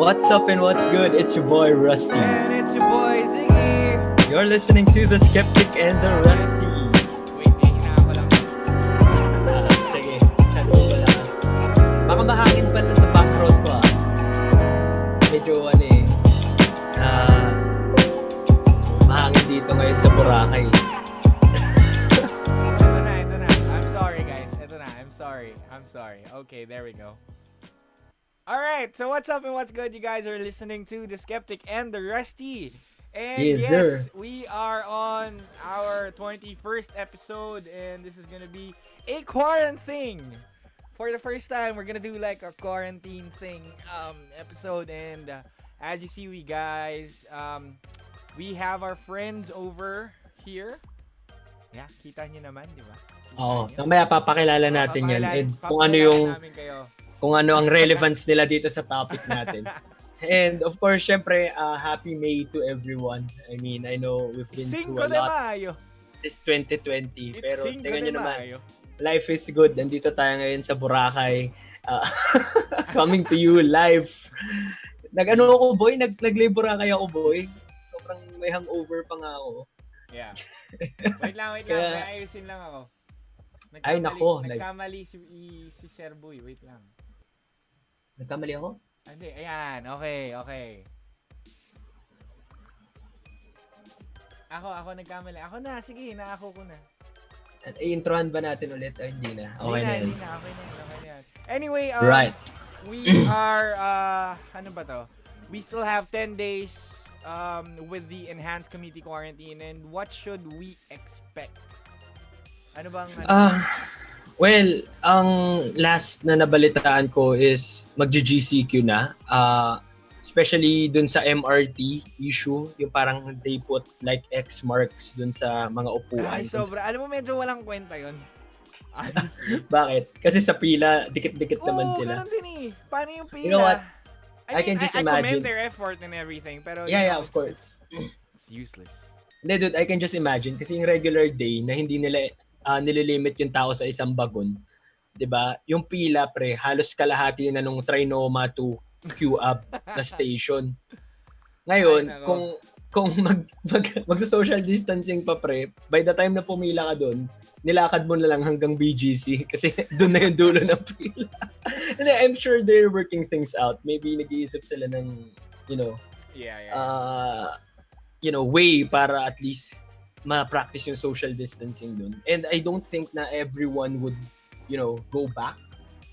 What's up and what's good? It's your boy Rusty. And it's your boy Ziggy. You're listening to the Skeptic and the Rusty. Wait, hinahan ko lang. Sige, sabi ko lang. Baka mahangin pa sa background ko Medyo mahangin dito ngayon sa Boracay. Ito na. I'm sorry guys. I'm sorry. Okay, there we go. Alright, so what's up and what's good? You guys are listening to the Skeptic and the Rusty. And yes, we are on our 21st episode, and this is gonna be a quarantine. For the first time, we're gonna do like a quarantine thing episode, and as you see, we have our friends over here. Yeah, kita nyo naman, di ba? Mamaya papakilala natin yan. And kung ano ang relevance nila dito sa topic natin. And of course, syempre, happy May to everyone. I mean, I know we've been through a lot this 2020. Pero tingnan nyo naman, life is good. Nandito tayo ngayon sa Boracay. Coming to you live. Nag-labor Boracay ako, boy. Sobrang may hangover pa nga ako. Yeah. Wait lang. May ayusin lang ako. Nagkamali si Sir Boy. Wait lang. Nagkamali ako? Hindi, ayan. Okay. Ako nagkamali. Ako na, sige, ako ko na. I-introhan ba natin ulit? Ay, hindi na. Okay na yan. Anyway, right. We are, ano ba to? We still have 10 days with the enhanced community quarantine, and what should we expect? Ano bang... Well, ang last na nabalitaan ko is mag-GCQ na. Especially dun sa MRT issue, yung parang they put like X marks dun sa mga upuan. Ay, sobra. Alam mo, medyo walang kwenta yun. Honestly. Bakit? Kasi sa pila, dikit-dikit naman sila. Oo, ganun din eh. Paano yung pila? You know what? I can just imagine. I commend imagine their effort and everything, pero yeah, of course. It's useless. Hindi, dude, I can just imagine. Kasi yung regular day na hindi nila nililimit yung tao sa isang bagon. 'Di ba? Yung pila, pre, halos kalahati na nung Trinoma to Q-Up na station. Ngayon, kung mag-social distancing pa, pre, by the time na pumila ka doon, nilakad mo na lang hanggang BGC kasi doon na yung dulo ng pila. And I'm sure they're working things out. Maybe nag-iisip sila ng, way para at least ma-practice yung social distancing dun. And I don't think na everyone would, go back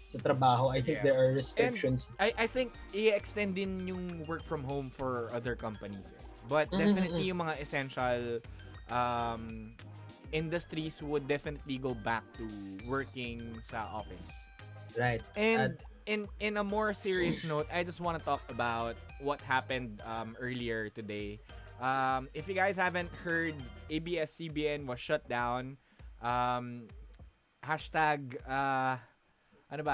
sa trabaho. I think there are restrictions. And I think i-extend din yung work from home for other companies. But definitely yung mga essential industries would definitely go back to working sa office. Right. And in a more serious note, I just want to talk about what happened earlier today. If you guys haven't heard, ABS-CBN was shut down. Hashtag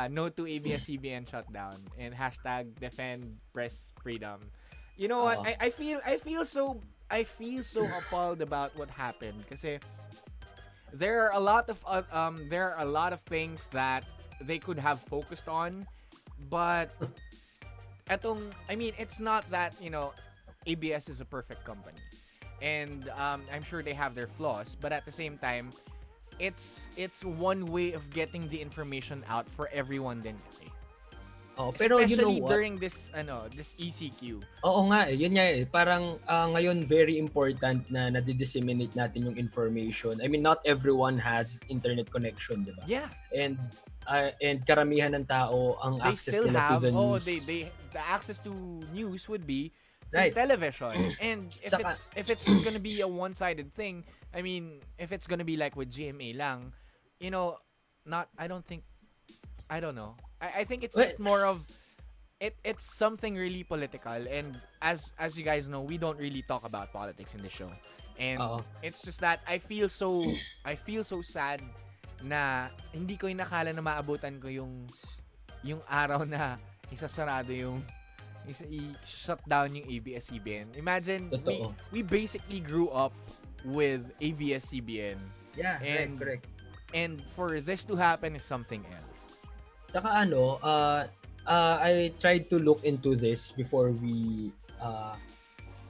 no to ABS-CBN shutdown, and hashtag defend press freedom. You know what? I feel so appalled about what happened kasi there are a lot of things that they could have focused on, but it's not that, ABS is a perfect company, and I'm sure they have their flaws, but at the same time, it's one way of getting the information out for everyone din kasi. Pero especially you know what? During this ECQ. Oo nga, yun nga Parang ngayon very important na nadi-disseminate natin yung information. I mean, not everyone has internet connection, 'di ba? Yeah. And karamihan ng tao ang they access still nila have, to the news. the access to news would be right. television. And if it's just gonna be a one-sided thing, I mean, if it's gonna be like with GMA lang, I don't know. I think it's just more of it's something really political, and as you guys know, we don't really talk about politics in the show. And it's just that I feel so sad na hindi ko inakala na maabutan ko yung araw na isasarado i-shut down yung ABS-CBN. Imagine, we basically grew up with ABS-CBN. Yeah, correct. And for this to happen is something else. Saka I tried to look into this before we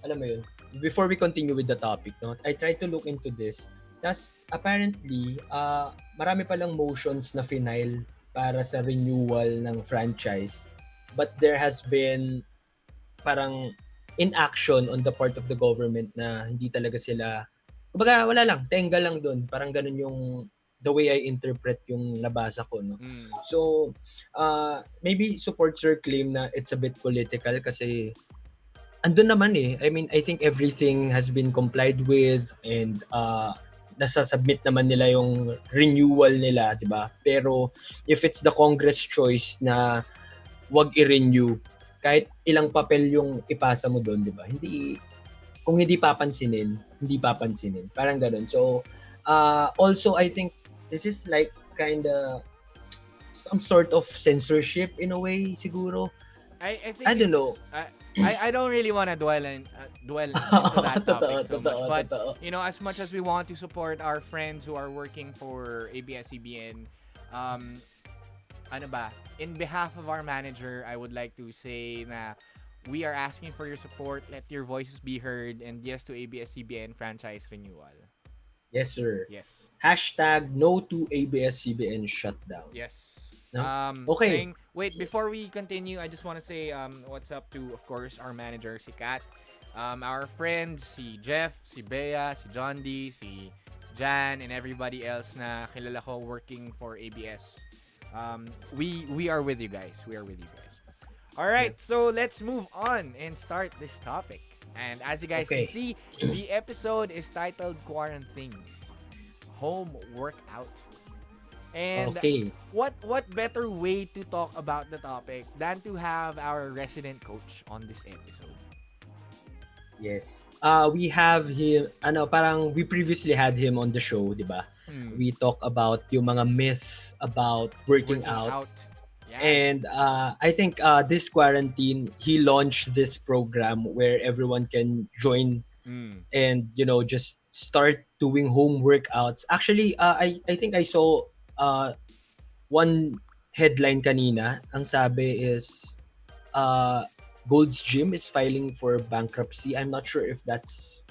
alam mo yun, before we continue with the topic, no? I tried to look into this. Tapos apparently, marami palang motions na final para sa renewal ng franchise. But there has been parang inaction on the part of the government na hindi talaga sila, kumbaga wala lang, tenga lang doon. Parang ganun yung the way I interpret yung nabasa ko, no? So, maybe supports your claim na it's a bit political kasi andun naman eh. I mean, I think everything has been complied with and nasa-submit naman nila yung renewal nila, di ba? Pero if it's the Congress choice na wag i-renew, kahit ilang papel yung ipasa mo doon, di ba? Hindi, kung hindi papansinin, hindi papansinin. Parang ganun. So, also, I think this is like kinda some sort of censorship in a way, siguro. I think I don't know. I don't really want to dwell into that topic so much. But, you know, as much as we want to support our friends who are working for ABS-CBN, ano ba, in behalf of our manager, I would like to say na we are asking for your support. Let your voices be heard. And yes to ABS-CBN franchise renewal. Yes, sir. Yes. Hashtag no to ABS-CBN shutdown. Yes. No? Okay. Saying, wait, before we continue, I just want to say what's up to, of course, our manager, si Kat. Our friends, si Jeff, si Bea, si John D, si Jan, and everybody else na kilala ko working for ABS. We are with you guys. We are with you guys. All right, so let's move on and start this topic. And as you guys can see, the episode is titled Quarantines, Home Workout. And what better way to talk about the topic than to have our resident coach on this episode? Yes. We have him, parang we previously had him on the show, di ba? We talk about yung mga myths about working out. Yeah. And I think this quarantine, he launched this program where everyone can join and, you know, just start doing home workouts. Actually, I think I saw one headline kanina. Ang sabi is Gold's Gym is filing for bankruptcy. I'm not sure if that's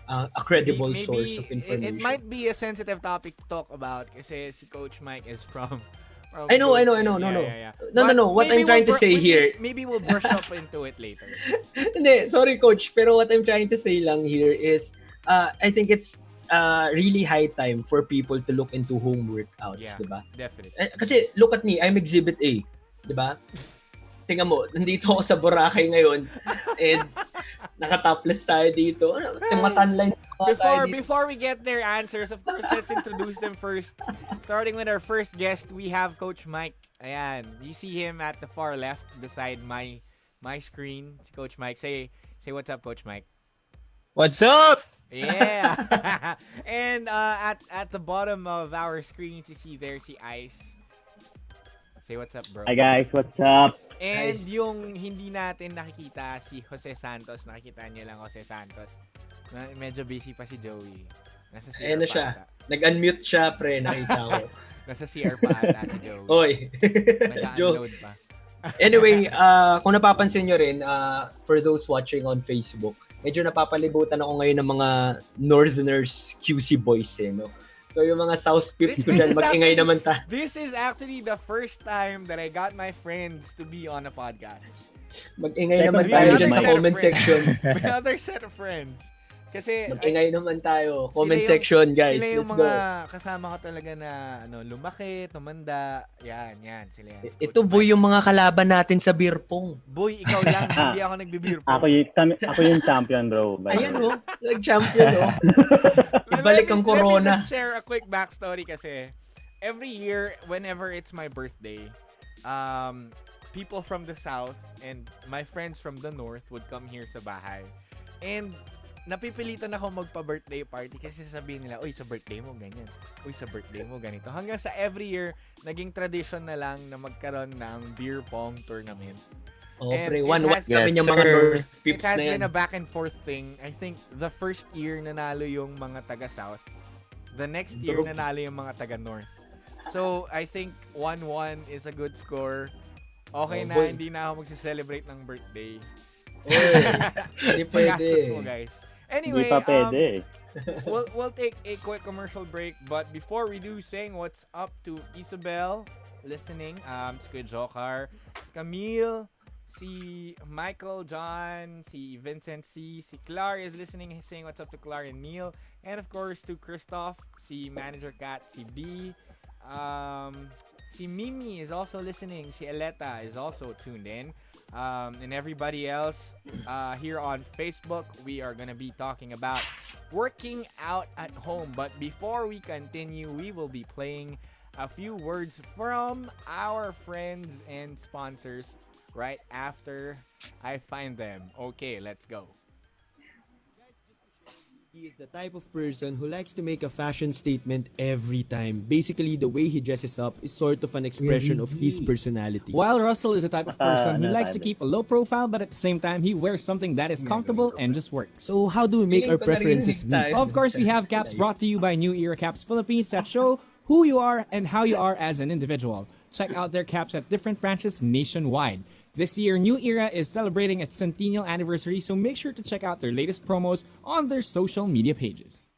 a credible source of information. It might be a sensitive topic to talk about kasi si Coach Mike is from I know. Yeah. No. What I'm trying to say here... Maybe we'll brush up into it later. Hindi, sorry coach. Pero what I'm trying to say lang here is, I think it's really high time for people to look into home workouts, yeah, diba? Definitely. Kasi look at me, I'm Exhibit A, diba? Tingnan mo, nandito ako sa Boracay ngayon and naka-topless tayo dito. Matanline Before we get their answers, of course, let's introduce them first. Starting with our first guest, we have Coach Mike. Ayan, you see him at the far left beside my screen. Si Coach Mike. Say what's up, Coach Mike. What's up? Yeah. And at the bottom of our screens, you see there si Ice. Say what's up, bro. Hi guys, what's up? And yung hindi natin nakikita si Jose Santos, nakikita niyo lang Jose Santos. Medyo busy pa si Joey. Nasa CR pa siya. ata. Nag-unmute siya, pre, nakita ko. Nasa CR pa ata si Joey. Oy. Nag-unload pa. Anyway, kung napapansin nyo rin, for those watching on Facebook, medyo napapalibutan ako ngayon ng mga Northerners QC boys no? So yung mga South Pips ko dyan, mag-ingay naman ta. This is actually the first time that I got my friends to be on a podcast. Mag-ingay naman tayo dyan sa comment section. Another set of friends. Kasi mag-ingay naman tayo. Comment section, guys. Sila yung Let's mga go. kasama ko talaga na lumaki, tumanda. Yan. Sila yan. Ito, boy, yung mga kalaban natin sa beer pong. Boy, ikaw lang. Hindi ako nagbe-beer pong. Ako yung champion, bro. Ayan, nag-champion, Ibalik ang corona. Let me just share a quick backstory kasi every year, whenever it's my birthday, people from the south and my friends from the north would come here sa bahay. And napipilitan ako magpa-birthday party kasi sasabihin nila, uy, sa birthday mo ganyan. Uy, sa birthday mo ganito. Hanggang sa every year, naging tradition na lang na magkaroon ng beer pong tournament. Oh, pre, one-one namin yung mga North Pips na yan. It has been a back and forth thing. I think the first year nanalo yung mga taga-South. The next year nanalo yung mga taga-North. So, I think 1-1 is a good score. Okay Oh, na, boy. hindi na ako magse-celebrate ng birthday. Hindi pwede. Pagastos mo, guys. Hindi Anyway, pa pwede. we'll take a quick commercial break, but before we do, saying what's up to Isabel listening, si Kuya Jokar, si Camille, si Michael, John, si Vincent C, si Clar is listening, saying what's up to Clar and Neil, and of course to Christoph, si Manager Cat, si B, si Mimi is also listening, si Eleta is also tuned in. And everybody else here on Facebook, we are going to be talking about working out at home. But before we continue, we will be playing a few words from our friends and sponsors right after I find them. Okay, let's go. He is the type of person who likes to make a fashion statement every time. Basically, the way he dresses up is sort of an expression of his personality. While Russell is the type of person who likes to keep a low profile, but at the same time, he wears something that is comfortable and just works. So how do we make our preferences meet? Of course, we have caps brought to you by New Era Caps Philippines that show who you are and how you are as an individual. Check out their caps at different branches nationwide. This year, New Era is celebrating its centennial anniversary, so make sure to check out their latest promos on their social media pages.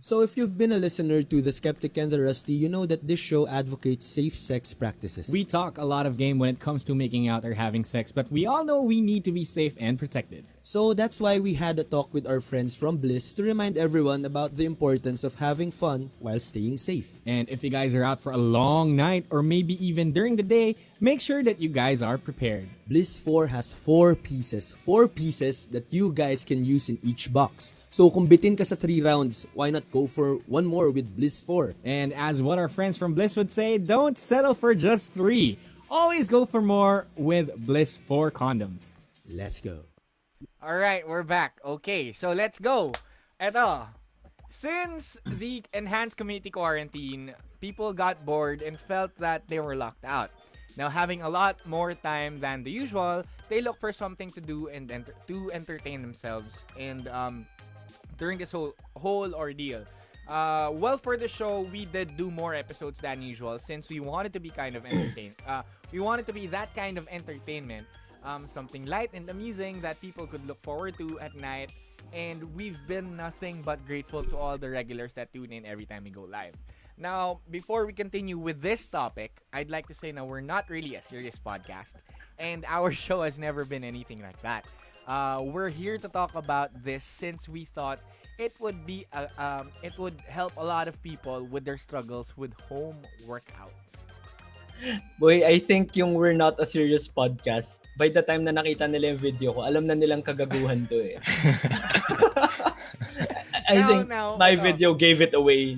So if you've been a listener to The Skeptic and the Rusty, you know that this show advocates safe sex practices. We talk a lot of game when it comes to making out or having sex, but we all know we need to be safe and protected. So that's why we had a talk with our friends from Bliss to remind everyone about the importance of having fun while staying safe. And if you guys are out for a long night or maybe even during the day, make sure that you guys are prepared. Bliss 4 has 4 pieces. 4 pieces that you guys can use in each box. So kung bitin ka sa 3 rounds, why not go for one more with Bliss 4? And as what our friends from Bliss would say, don't settle for just 3. Always go for more with Bliss 4 condoms. Let's go. Alright, we're back. Okay, so let's go. Eto, since the enhanced community quarantine, people got bored and felt that they were locked out. Now, having a lot more time than the usual, they look for something to do and to entertain themselves. And during this whole ordeal, well, for the show, we did do more episodes than usual since we wanted to be kind of we wanted to be that kind of entertainment. Something light and amusing that people could look forward to at night. And we've been nothing but grateful to all the regulars that tune in every time we go live. Now, before we continue with this topic, I'd like to say now we're not really a serious podcast. And our show has never been anything like that. We're here to talk about this since we thought it would be it would help a lot of people with their struggles with home workouts. Boy, I think yung we're not a serious podcast, by the time na nakita nila yung video ko, alam na nilang kagaguhan to eh. I think my video gave it away.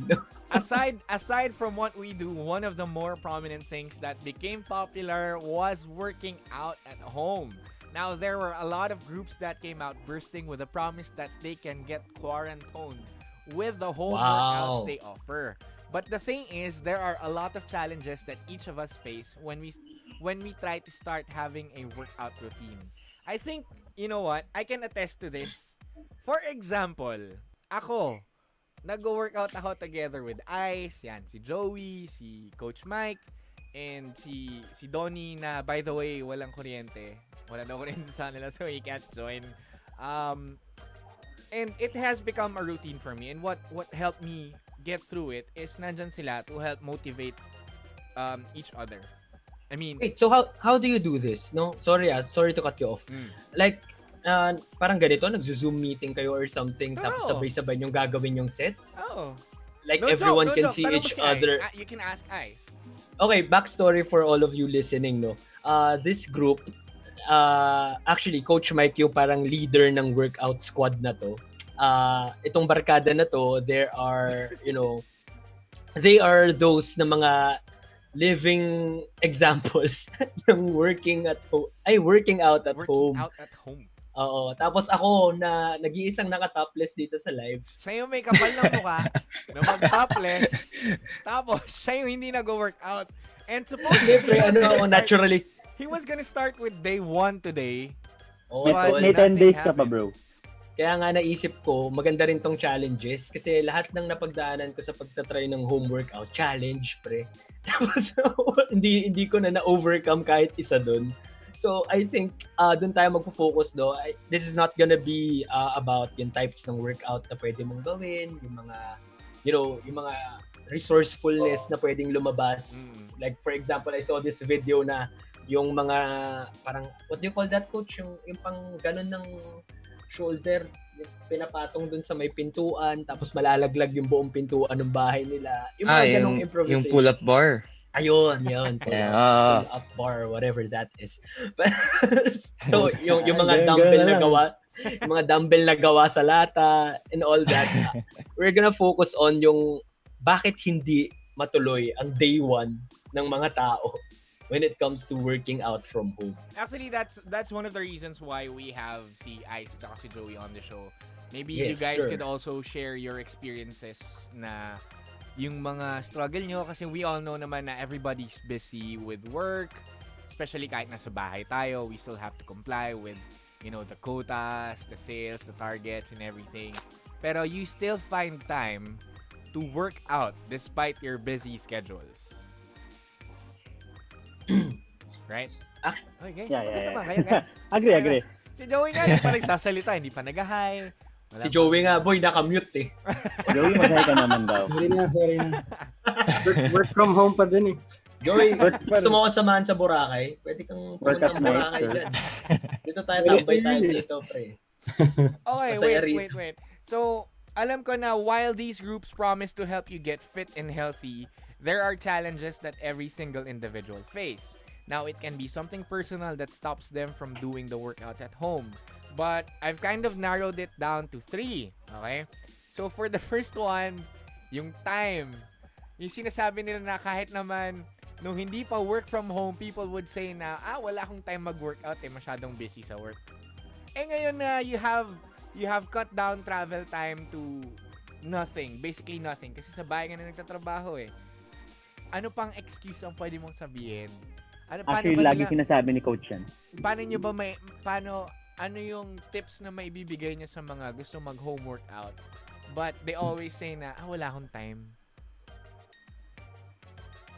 Aside from what we do, one of the more prominent things that became popular was working out at home. Now, there were a lot of groups that came out bursting with a promise that they can get quarantined with the home workouts they offer. But the thing is, there are a lot of challenges that each of us face when we try to start having a workout routine. I think, you know what, I can attest to this. For example, ako, nag-workout ako together with Ice, yan, si Joey, si Coach Mike, and si Donnie na, by the way, walang kuryente. Wala daw kuryente sa nila, so he can't join. And it has become a routine for me. And what helped me get through it is nandyan sila to help motivate each other. I mean, wait, so how do you do this? No, sorry to cut you off. Like parang ganito, nagzo-Zoom meeting kayo or something, tapos sabay-sabay yung gagawin yung sets? Like no everyone joke, can see each other. You can ask Ice. Okay, backstory for all of you listening, no. This group, actually Coach Mike yung parang leader ng workout squad na to. Itong barkada na to, there are, they are those na mga living examples ng working out at home. Oo. Tapos ako na nag-iisang naka-topless dito sa live. Siya yung may kapal ng mukha na mag-topless. Tapos siya yung hindi nag-workout. And supposedly, naturally. He was gonna start with day 1 today. May 10 days ka pa, bro. Kaya nga naisip ko, maganda rin tong challenges kasi lahat ng napagdaanan ko sa pagtatry ng home workout, challenge, pre. Tapos hindi ko na na-overcome kahit isa doon. So I think doon tayo magpo-focus do. This is not gonna be about yung types ng workout na pwede mong gawin, yung mga yung mga resourcefulness na pwedeng lumabas. Like for example, I saw this video na yung mga parang what do you call that, coach? Yung pang ganun ng shoulder, pinapatong dun sa may pintuan tapos malalaglag yung buong pintuan ng bahay nila. Yung mga ganong improvisation. Yung pull-up bar. Ayun, yun. Pull-up bar, whatever that is. So, yung mga dumbbell na gawa, yung mga dumbbell na gawa sa lata and all that. We're gonna focus on yung bakit hindi matuloy ang day one ng mga tao when it comes to working out from home. Actually, that's one of the reasons why we have si Ice at si Joey on the show. Maybe Yes, you guys sure. could also share your experiences na yung mga struggle nyo kasi we all know naman na everybody's busy with work, especially kahit nasa bahay tayo, we still have to comply with the quotas, the sales, the targets and everything. Pero you still find time to work out despite your busy schedules. Right? Okay, Yeah. naman kayo, guys. Agree. Si Joey nga, hindi pa nagsasalita, hindi pa nag-hi. Si Joey nga, boy, naka-mute eh. Joey, mag-hi ka naman daw. Sorry na. Work from home pa din eh. Joey, gusto mo akong samahan sa Boracay? Pwede kang pumunta ng Boracay dyan. Dito tayo, tambay tayo dito, pre. Okay, Masaya rin. wait. So, alam ko na while these groups promise to help you get fit and healthy, there are challenges that every single individual face. Now, it can be something personal that stops them from doing the workouts at home. But I've kind of narrowed it down to 3. Okay? So, for the first one, yung time. Yung sinasabi nila na kahit naman nung hindi pa work from home, people would say na, wala akong time mag-workout masyadong busy sa work. Ngayon na you have cut down travel time to nothing. Basically nothing. Kasi sa bahay ka na nagtatrabaho Ano pang excuse ang pwede mong sabihin? Actually, lagi sinasabi ni Coach yan. Ano yung tips na maibibigay niya sa mga gusto mag-home workout but they always say na, wala akong time?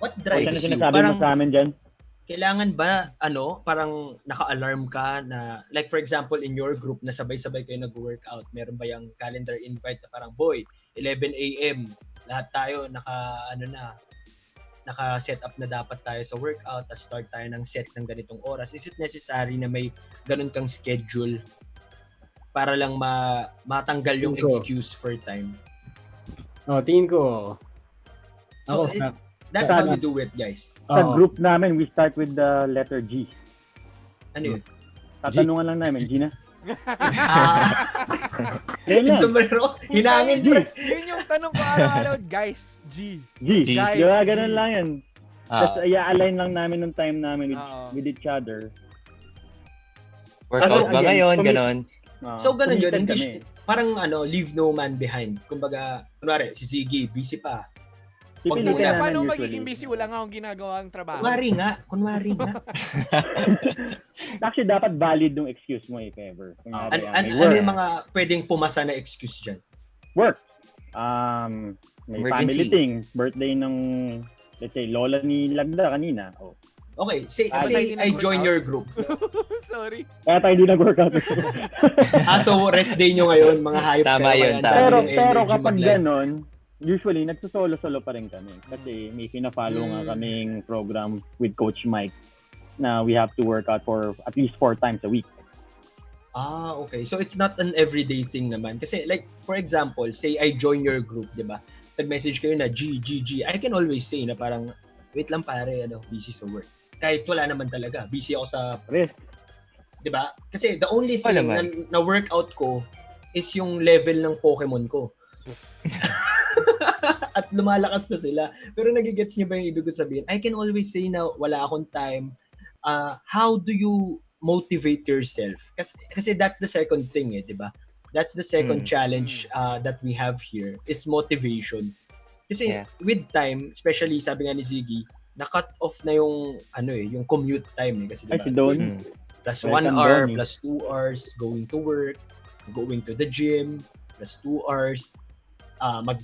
What drives Ano you? sinasabi mo sa amin dyan? Kailangan ba, parang naka-alarm ka na, like for example, in your group na sabay-sabay kayo nag-workout, meron ba yung calendar invite na parang, boy, 11 a.m., lahat tayo naka-set up na dapat tayo sa workout at start tayo ng set ng ganitong oras. Is it necessary na may ganun kang schedule para lang matanggal yung excuse for time? Tingin ko. So, that's how we do it, guys. Sa group namin, we start with the letter G. Ano yun? Tatanungan lang namin, Gina. Yung sombrero, hinangin, pre. Yun yung tanong ko araw-araw, guys. G. Guys, ganun lang yan. Tapos i-align lang namin ng time namin with each other. Workout ba ngayon? Ganon. So, ganun yun. Kami. Parang leave no man behind. Kumbaga, kunwari, si Ziggy, busy pa. Pipilitin namin Paano usually. magiging busy? Wala nga akong ginagawa ang trabaho. Kunwari nga. Actually, dapat valid yung excuse mo if ever. Ano yung mga pwedeng pumasa na excuse dyan? Work. May Emergency. family thing. Birthday ng, let's say, lola ni Lagda kanina. Okay, say hindi I join nag-workout? your group. Sorry. Kaya tayo di nag-workout. So rest day nyo ngayon, mga hayop Tama kayo, yun, kaya tama. ang pero dami yung energy kapag mag-live. ganon, usually, nagsosolo-solo pa rin kami. Kasi may pina-follow nga kaming program with Coach Mike na we have to work out for at least 4 times a week. Okay. So it's not an everyday thing naman. Kasi like, for example, say I join your group, di ba? Nag-message kayo na G. I can always say na parang, wait lang pare, busy sa work. Kahit wala naman talaga. Busy ako sa, Rest. di ba? Kasi the only thing Wala na workout ko is yung level ng Pokemon ko. At lumalakas na sila. Pero nagigets niyo ba yung ibig ko sabihin? I can always say na wala akong time. How do you motivate yourself? Kasi that's the second thing, di ba? That's the second challenge that we have here is motivation. Kasi with time, especially sabi nga ni Ziggy, na-cut off na yung yung commute time kasi Ay, diba? si Donnie. Plus 1 Welcome, hour, Donnie. plus 2 hours going to work. going to the gym, plus 2 hours,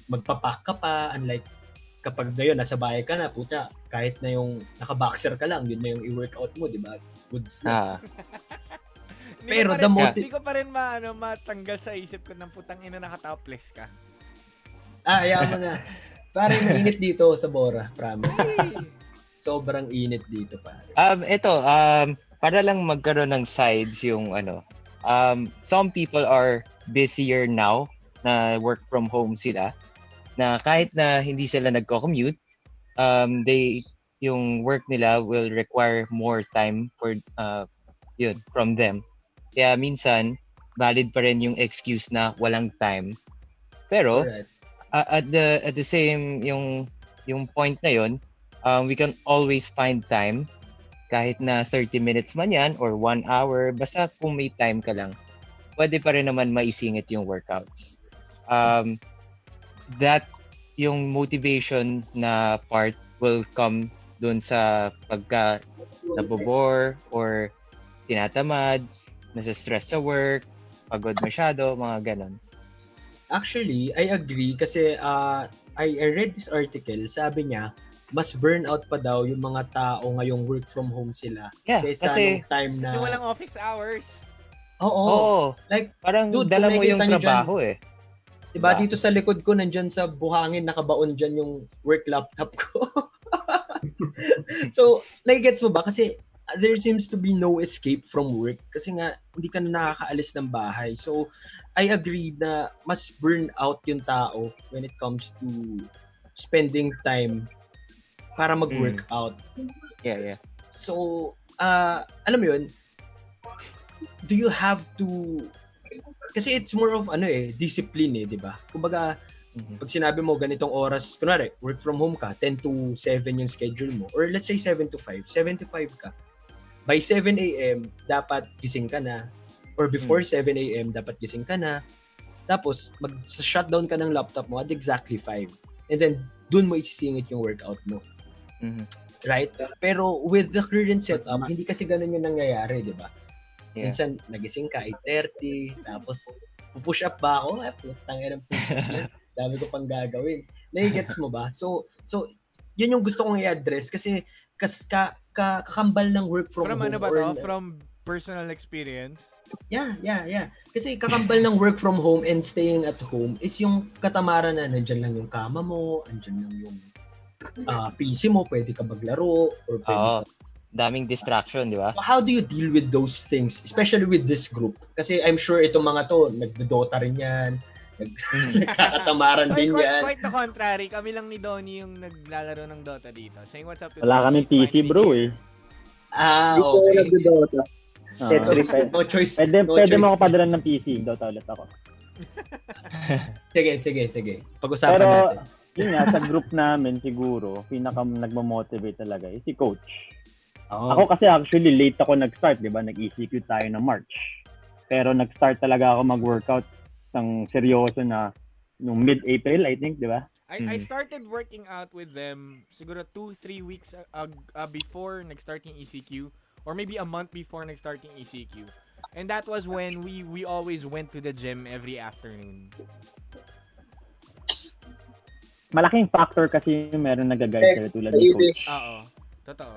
magpapack ka pa, unlike kapag ngayon, nasa bahay ka na, puta, kahit na yung naka-boxer ka lang, yun na yung i-workout mo, di ba? Goods na. Pero hindi ko pa rin matanggal sa isip ko ng putang ina naka-topless ka. Ayaw mo na. Pare, mainit dito sa Bora, promise. Sobrang init dito, pare. Para lang magkaroon ng sides yung some people are busier now na work from home sila, na kahit na hindi sila nagko-commute, yung work nila will require more time for from them. Kaya minsan valid pa rin yung excuse na walang time. Pero at the same yung point na yon, we can always find time, kahit na 30 minutes man yan or 1 hour, basta kung may time ka lang, pwede pa rin naman maisingit yung workouts. That yung motivation na part will come dun sa pagka nabobore or tinatamad, nasa-stress sa work, pagod masyado, mga ganon. Actually, I agree kasi I read this article, sabi niya, mas burnout pa daw yung mga tao ngayong work from home sila. Yeah, kasi time na... Kasi walang office hours. Oo. Like, parang dude, dala mo yung trabaho dyan, Diba, dito sa likod ko, nandyan sa buhangin, nakabaon dyan yung work laptop ko. So, gets mo ba? Kasi there seems to be no escape from work. Kasi nga, hindi ka na nakakaalis ng bahay. So, I agree na mas burn out yung tao when it comes to spending time para mag-workout. Yeah. So, alam mo yun, do you have to... Kasi it's more of discipline di ba? Kumbaga, pag sinabi mo ganitong oras, kunwari, work from home ka, 10 to 7 yung schedule mo, or let's say 7 to 5, 7 to 5 ka. By 7 a.m., dapat gising ka na, or before 7 a.m., dapat gising ka na, tapos mag-shutdown ka ng laptop mo at exactly 5. And then, dun mo isisingit yung workout mo. Right? Pero with the current setup, hindi kasi ganun yung nangyayari, di ba? Yeah. Minsan, nagising ka, 8:30, tapos, pupush up ba ako? Tangin ng push-up. Dami ko pang gagawin. Nai-gets mo ba? So, yun yung gusto kong i-address kasi kakambal ng work from home. From ano ba to? From personal experience? Yeah. Kasi kakambal ng work from home and staying at home is yung katamaran na nandyan lang yung kama mo, andyan lang yung PC mo, pwede ka maglaro, or pwede daming distraction, di ba? How do you deal with those things, especially with this group? Kasi I'm sure itong mga to, nagdodota rin yan, nagkakatamaran din yan. Quite the contrary, kami lang ni Donnie yung naglalaro ng Dota dito. Saying what's up to wala kaming PC bro okay. Nagdodota. No choice. Pwede mo ako padala ng PC, Dota ulit ako. Sige. Pag-usapan Pero, natin. Yun nga, sa group namin siguro, pinaka nagmamotivate talaga is si Coach. Ako kasi actually late ako nag-start, di ba? Nag-ECQ tayo na March. Pero nag-start talaga ako mag-workout ng seryoso na nung mid-April, I think, di ba? I started working out with them siguro 2-3 weeks before nag-start yung ECQ, or maybe a month before nag-start yung ECQ. And that was when we always went to the gym every afternoon. Malaking factor kasi meron nag-guide sila tulad ni Coach. Oo. Totoo.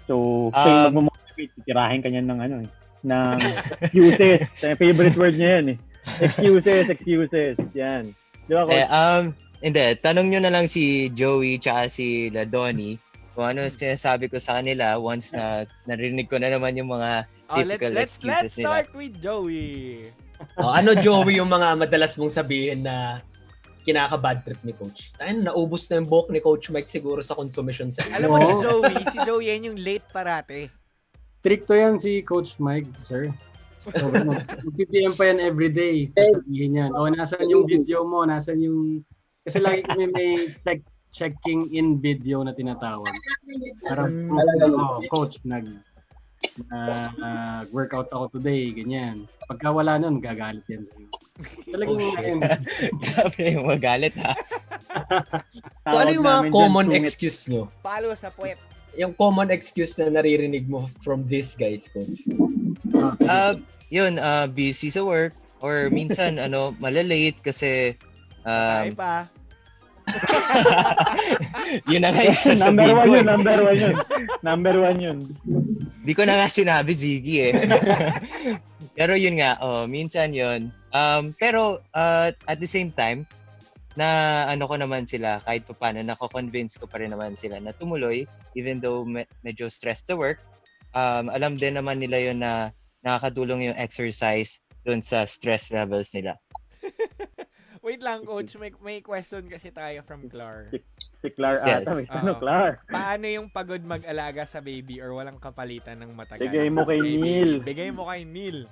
So, kayo magmo-motivate, titirahin ka niyan ng excuses. Favorite word niya yan Excuses. Yan. Di ba, Coach? Hindi. Tanong nyo na lang si Joey tsaka si Donnie kung ano sinasabi ko sa kanila once na narinig ko na naman yung mga typical excuses nila. Let's start with Joey. Ano, Joey, yung mga madalas mong sabihin na kinaka-bad trip ni Coach? Naubos na yung buhok ni Coach Mike siguro sa consumption sa Alam mo si Joey yan yung late parate. Stricto yan si Coach Mike, sir. So, mag-PPM pa yan everyday. Sasabihin yan. Nasaan yung video mo? Nasaan yung... Kasi lagi kami may checking in video na tinatawag. Parang, Coach, workout ako today, ganyan. Pagka wala nun, gagalit yan sa'yo. Talagang grabe yung magalit ha. So ano yung mga common excuse nyo? Palo sa puwet. yung common excuse na naririnig mo from these guys, coach? Yun, busy sa work or minsan malalate kasi Patay pa. yun na nga yung number sasabihin ko. Number one yun. Di ko na nga sinabi, Ziggy eh. Pero yun nga, minsan yun. Pero at the same time, na ko naman sila, kahit pa paano, nako-convince ko pa rin naman sila na tumuloy, even though medyo stressed sa work. Alam din naman nila yun na nakakatulong yung exercise dun sa stress levels nila. Wait lang, coach. May question kasi tayo from Clar. Si Clar Yes. ata. Clar? Paano yung pagod mag-alaga sa baby or walang kapalitan ng matagal? Bigay mo kay Baby. Neil. Bigay mo kay Neil.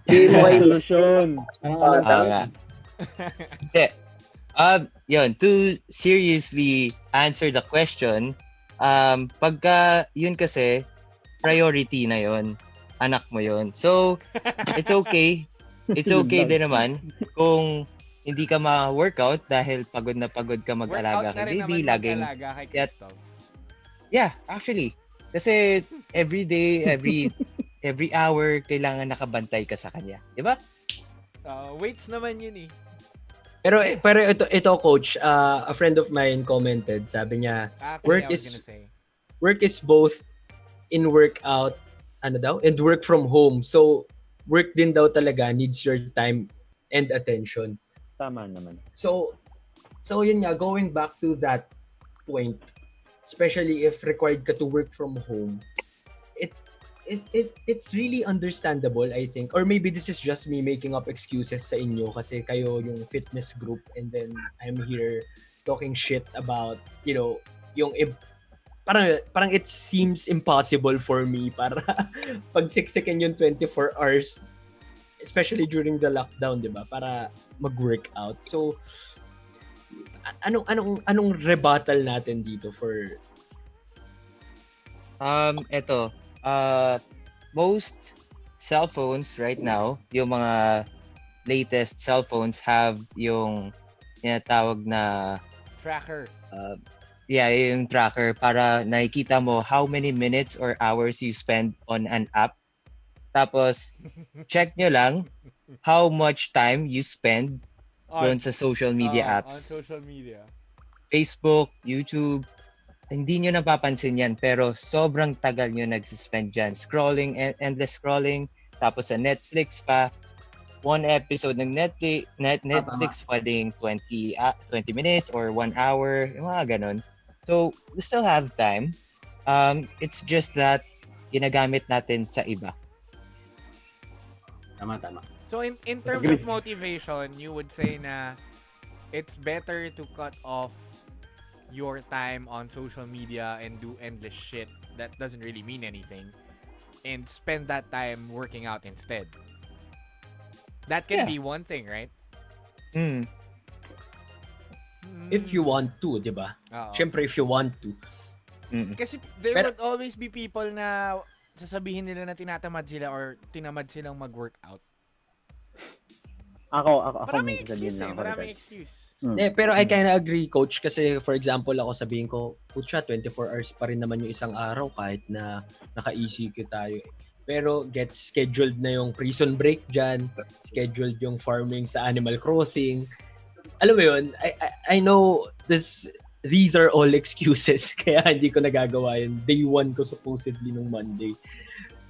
Solusyon. Nga. Yun, to seriously answer the question, pagka yun kasi, priority na yun. Anak mo yun. So, it's okay. It's okay din naman kung hindi ka ma-workout dahil pagod na pagod ka mag-alaga Workout na kay rin baby. naman Laging, mag-alaga kay Christoph. yeah, actually. Kasi every day, every hour, kailangan nakabantay ka sa kanya. Diba? Weights naman yun eh. Pero ito coach, a friend of mine commented, sabi niya, Actually, work is both in workout, and work from home. So, work din daw talaga needs your time and attention. Tama naman. So yun nga, going back to that point, especially if required ka to work from home, it's really understandable, I think. Or maybe this is just me making up excuses sa inyo kasi kayo yung fitness group and then I'm here talking shit about, yung parang it seems impossible for me para pagsiksikin yung 24 hours, especially during the lockdown, 'di ba? Para mag-workout. So anong rebuttal natin dito for most cell phones right now, yung mga latest cell phones have yung tinatawag na tracker. Yung tracker para nakikita mo how many minutes or hours you spend on an app. Tapos, check nyo lang how much time you spend doon sa social media apps. On social media. Facebook, YouTube, hindi nyo napapansin yan, pero sobrang tagal nyo nagsispend dyan. Scrolling, endless scrolling, tapos sa Netflix pa, one episode ng Netflix pwedeng 20 minutes or 1 hour, yung mga ganun. So, we still have time. It's just that ginagamit natin sa iba. Tama. So in terms of motivation, you would say na it's better to cut off your time on social media and do endless shit that doesn't really mean anything and spend that time working out instead. That can be one thing, right? If you want to, 'di ba? Syempre if you want to. Kasi there would always be people na sasabihin nila na tinatamad sila or tinamad silang mag-workout. Ako maraming excuse. Pero I kinda agree, coach, kasi for example, ako sabihin ko, putya, 24 hours pa rin naman yung isang araw kahit na naka-ECQ tayo. Pero scheduled na yung prison break dyan, scheduled yung farming sa Animal Crossing. Alam mo yun, I know these are all excuses kaya hindi ko nagagawa yun. Day 1 ko supposedly nung Monday.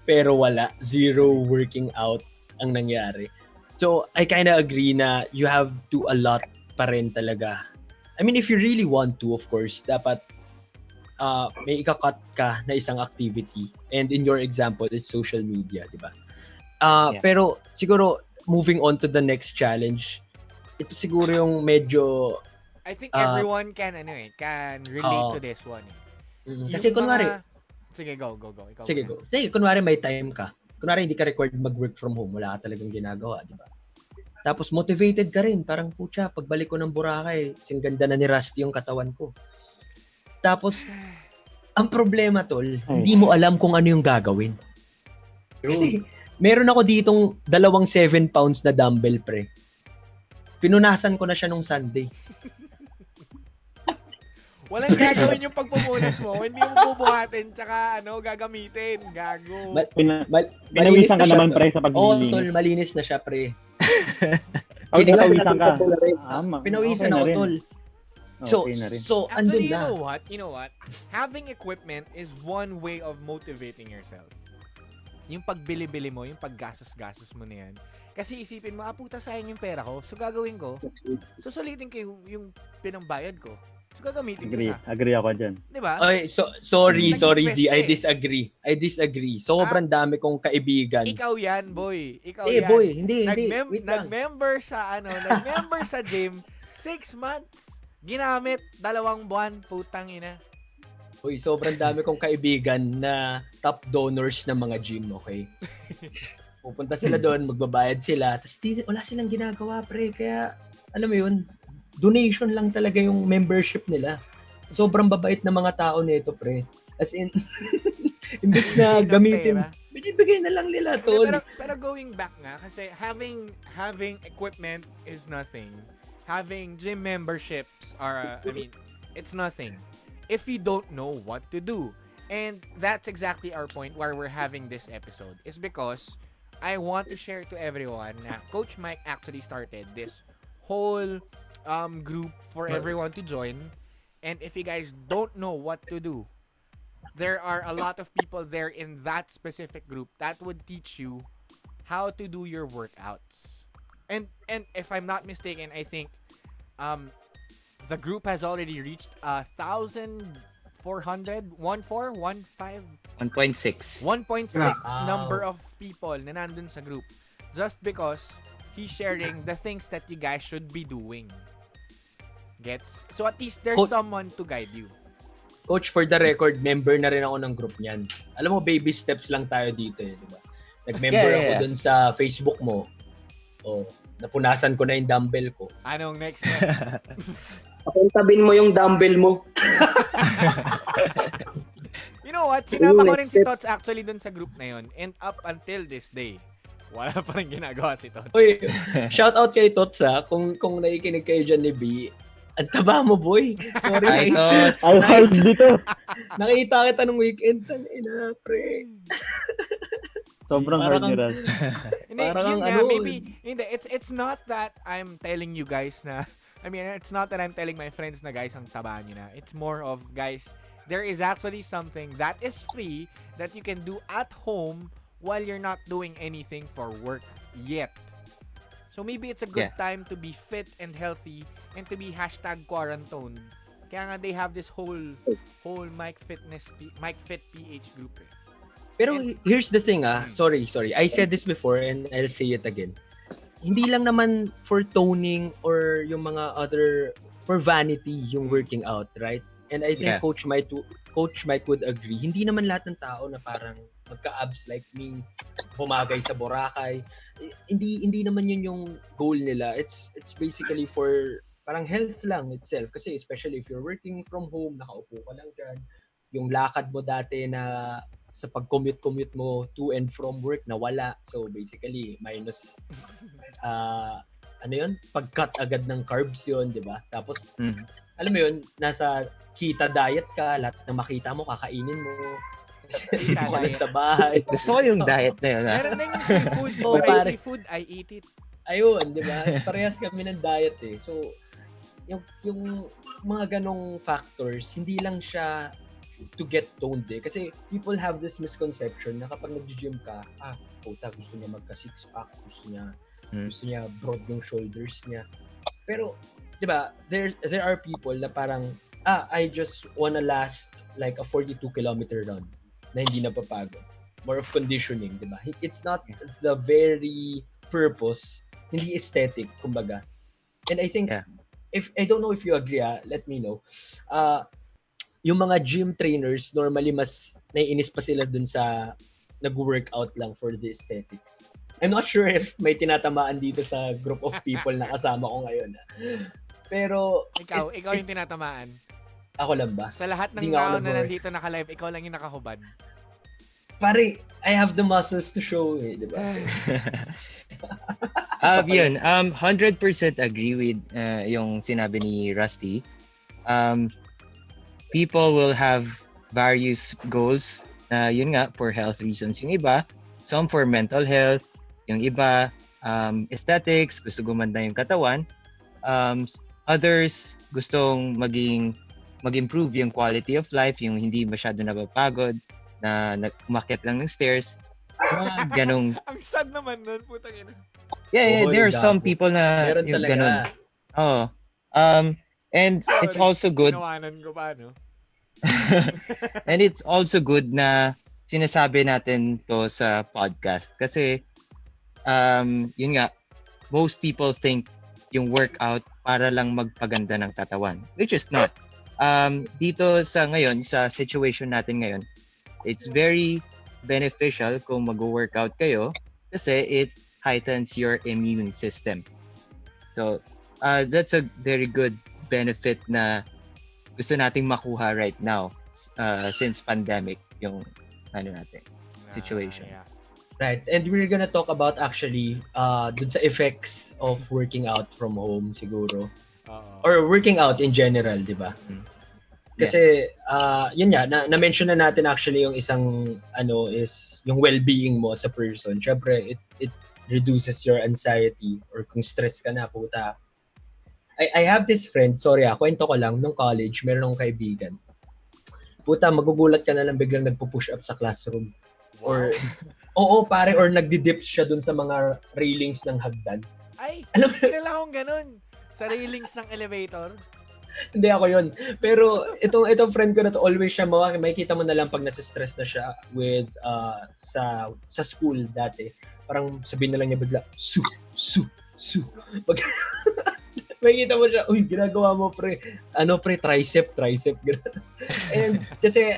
Pero wala. Zero working out ang nangyari. So, I kinda agree na you have to allot pa rin talaga. I mean, if you really want to, of course, dapat may ika-cut ka na isang activity. And in your example, it's social media, di ba? Pero siguro, moving on to the next challenge, ito siguro yung medyo I think everyone can relate to this one. Kasi kunwari, sige, go. Ikaw sige, go. Sige, kunwari may time ka. Kunwari hindi ka required mag-work from home, wala ka talagang ginagawa, di ba? Tapos motivated ka rin, parang putya, pagbalik ko ng Boracay, singganda na ni Rusty yung katawan ko. Tapos, ang problema tol, hindi mo alam kung ano yung gagawin. Kasi, meron ako ditong 2 7 pounds na dumbbell pre. Pinunasan ko na siya nung Sunday. Walang gagawin yung pagpupunas mo. Hindi mo bubuhatin tsaka gagamitin. Gago. Pinawisan ka naman, pre, sa Oo, paglilinis. tol, malinis na siya, pre. Pinawisan ka. Pinawisan ako, tol. So, Okay na rin. so Actually, andun you know what? Having equipment is one way of motivating yourself. Yung pagbili-bili mo, yung paggastos-gastos mo na yan. Kasi isipin mo, puta, sayang yung pera ko. So, gagawin ko. Susulitin ko yung pinambayad ko. So, gagamitin ko na. Agree ako dyan. Diba? Okay, sorry Nag-invest Z, eh. I disagree. Sobrang dami kong kaibigan. Ikaw yan, boy. Ikaw yan. boy, hindi. Wait lang. Nag-member sa gym, 6 months. Ginamit, 2 buwan, putang ina. Uy, sobrang dami kong kaibigan na top donors ng mga gym, okay? Pupunta sila doon, magbabayad sila, tapos wala silang ginagawa, pre. Kaya, alam mo yun, donation lang talaga yung membership nila. Sobrang babait na mga tao nito, pre. As in, imbes na gamitin, binibigay na lang nila, tol. Pero going back nga, kasi having equipment is nothing. Having gym memberships are, it's nothing if you don't know what to do. And that's exactly our point why we're having this episode, is because I want to share to everyone na Coach Mike actually started this whole group for everyone to join. And if you guys don't know what to do, there are a lot of people there in that specific group that would teach you how to do your workouts. And if I'm not mistaken, I think the group has already reached 1,400, 1.6 number of people na nandun sa group, just because he's sharing the things that you guys should be doing. Gets? So at least there's someone to guide you. Coach, for the record, member na rin ako ng group niyan. Alam mo, baby steps lang tayo dito eh, di ba? Nag-member ako dun sa Facebook mo. Napunasan ko na yung dumbbell ko. Anong next step? Papuntabin mo yung dumbbell mo. You know what? Sinama ko rin si Tots actually dun sa group na yun. And up until this day, wala pa rin ginagawa si Tots. Uy, shout out kay Tots ha. Kung nakikinig kayo dyan ni B, ang taba mo, boy. Sorry. Hi, Tots. I'll hold dito. Nakita kita nung weekend. Tangina, pre. Sobrang hard ni Raz. Parang maybe, it's not that I'm telling you guys na, it's not that I'm telling my friends na guys, ang taba nyo na. It's more of, guys, there is actually something that is free that you can do at home while you're not doing anything for work yet. So maybe it's a good time to be fit and healthy and to be #quarantined. Kaya nga they have this whole Mike Fit PH group eh. Pero here's the thing sorry. I said this before and I'll say it again. Hindi lang naman for toning or yung mga other, for vanity yung working out, right? And I think Coach Mike would agree. Hindi naman lahat ng tao na parang magka-abs like me, bumagay sa Boracay. Hindi naman yun yung goal nila. It's basically for parang health lang itself. Kasi especially if you're working from home, nakaupo ka lang dyan. Yung lakad mo dati na sa pag-commute mo to and from work nawala. So basically, minus pag-cut agad ng carbs yun, di ba? Tapos, alam mo yun, nasa kita diet ka, lahat na makita mo, kakainin mo. Dito ka lang sa bahay. Gusto ko yung diet na yun. Meron din yung seafood. Seafood, I eat it. Ayun, di ba? Parehas kami ng diet eh. So, yung mga ganong factors, hindi lang siya to get toned eh. Kasi people have this misconception na kapag nag-gym ka, puta, gusto niya magka-six-pack, gusto niya broad yung shoulders niya. Pero, di ba, there are people na parang, I just wanna last like a 42-kilometer run na hindi napapagod. More of conditioning, di ba? It's not the very purpose, hindi aesthetic, kumbaga. And I think, if I don't know if you agree, let me know. Yung mga gym trainers, normally mas naiinis pa sila dun sa nag-workout lang for the aesthetics. I'm not sure if may tinatamaan dito sa group of people na kasama ko ngayon. Pero ikaw yung tinatamaan. Ako lang ba? Sa lahat ng tao na nandito naka-live, ikaw lang yung nakahubad. Pare, I have the muscles to show eh, di ba? Yun, 100% agree with yung sinabi ni Rusty. people will have various goals na yun nga for health reasons. Yung iba, some for mental health, yung iba aesthetics, gusto gumanda yung katawan. Others gustong mag-improve yung quality of life, yung hindi masyado napapagod na umakyat lang ng stairs. Ganong Ang sad naman nun, putang ina. Yeah, there are some gago. people na Meron yung talaga. ganun. Oh. And it's also good. Ginawanan ko pa, no? And it's also good na sinasabi natin to sa podcast kasi yun nga, most people think yung workout para lang magpaganda ng katawan, which is not. Dito sa ngayon, sa situation natin ngayon, it's very beneficial kung mag-workout kayo kasi it heightens your immune system. So, that's a very good benefit na gusto nating makuha right now since pandemic yung situation. Yeah. Right. And we're gonna talk about actually dun sa effects of working out from home siguro. Or working out in general, di ba? Kasi yun nga, na-mention na natin actually yung isang is yung well-being mo sa person. Syempre, it reduces your anxiety or kung stress ka na, puta. I have this friend, sorry kwento ko lang, nung college, meron akong kaibigan. Puta, magugulat ka na lang biglang nagpo-push up sa classroom. Or, oo pare, or nagdi-dip siya dun sa mga railings ng hagdan. Ay, Alam mo, kilala akong ganun. Sa railings ng elevator. hindi ako yun. Pero itong friend ko na to, always siya makikita mo na lang pag nasa-stress na siya with sa school dati. Parang sabihin na lang niya bigla, su. Pag makikita mo siya, uy, ginagawa mo pre, tricep. And kasi,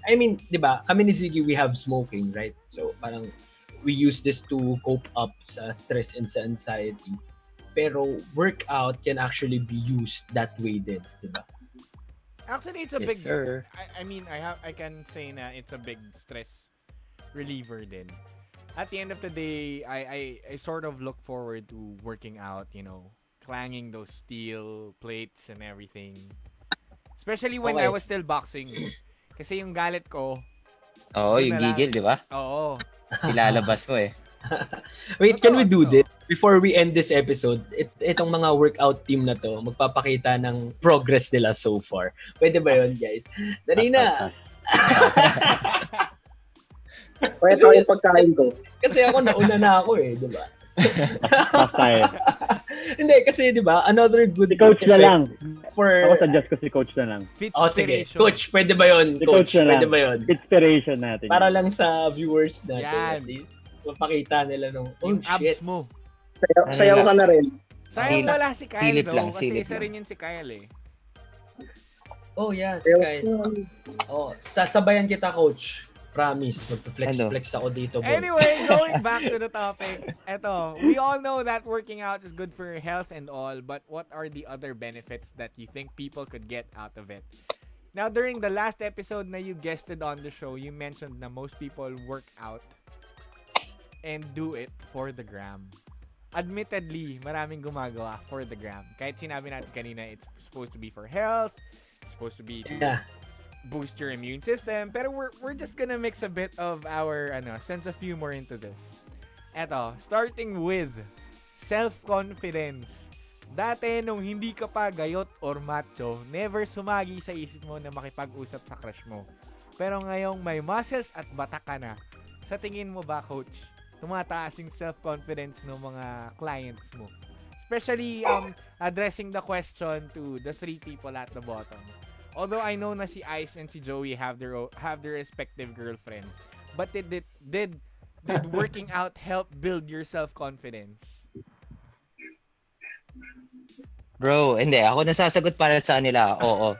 I mean, di ba, kami ni Ziggy, we have smoking, right? So, parang, we use this to cope up sa stress and sa anxiety. Pero, workout can actually be used that way din, di ba? Actually, it's a Yes, big, sir. I mean, I can say na it's a big stress reliever din. At the end of the day, I sort of look forward to working out, you know, clanging those steel plates and everything. Especially when I was still boxing. Kasi yung galit ko. Oo, yung gigil, di ba? Oo. Ilalabas mo eh. Wait, can we do this? Before we end this episode, itong mga workout team na to, magpapakita ng progress nila so far. Pwede ba yun, guys? Dali na! Pwede yung pagkain ko. Kasi ako, nauna na ako eh, di ba? Tayo. Hindi, kasi di ba, another good Si coach na lang. for... Ako suggest ko si coach na lang. Oh, sige. Coach, pwede ba yun? Si coach na Pwede lang. ba yun? Inspiration natin. Para lang sa viewers natin. Yan. At least, mapakita nila nung, oh Yung shit. abs mo. Sayaw ka na rin. Sayang Silip- wala si Kyle silip though. lang, Kasi silip isa lang. rin yun si Kyle eh. Oh, yeah. Sayaw Kyle. ka. Oh, sasabayan kita, coach. Promise. Magpa-flex ako dito, boy. Anyway, going back to the topic. Eto, we all know that working out is good for your health and all, but what are the other benefits that you think people could get out of it? Now, during the last episode na you guested on the show, you mentioned na most people work out and do it for the gram. Admittedly, maraming gumagawa for the gram. Kahit sinabi natin kanina, it's supposed to be for health, it's supposed to be to Yeah. boost your immune system. Pero we're just gonna mix a bit of our sense of humor into this. Eto, starting with self-confidence. Dati nung hindi ka pa gayot or macho, never sumagi sa isip mo na makipag-usap sa crush mo. Pero ngayong may muscles at batak ka na, sa tingin mo ba, coach, tumataas yung self-confidence ng mga clients mo? Especially addressing the question to the three people at the bottom. Although I know na si Ice and si Joey have their respective girlfriends, but did working out help build your self-confidence? Bro, hindi. Ako nasasagot para sa nila. Oo.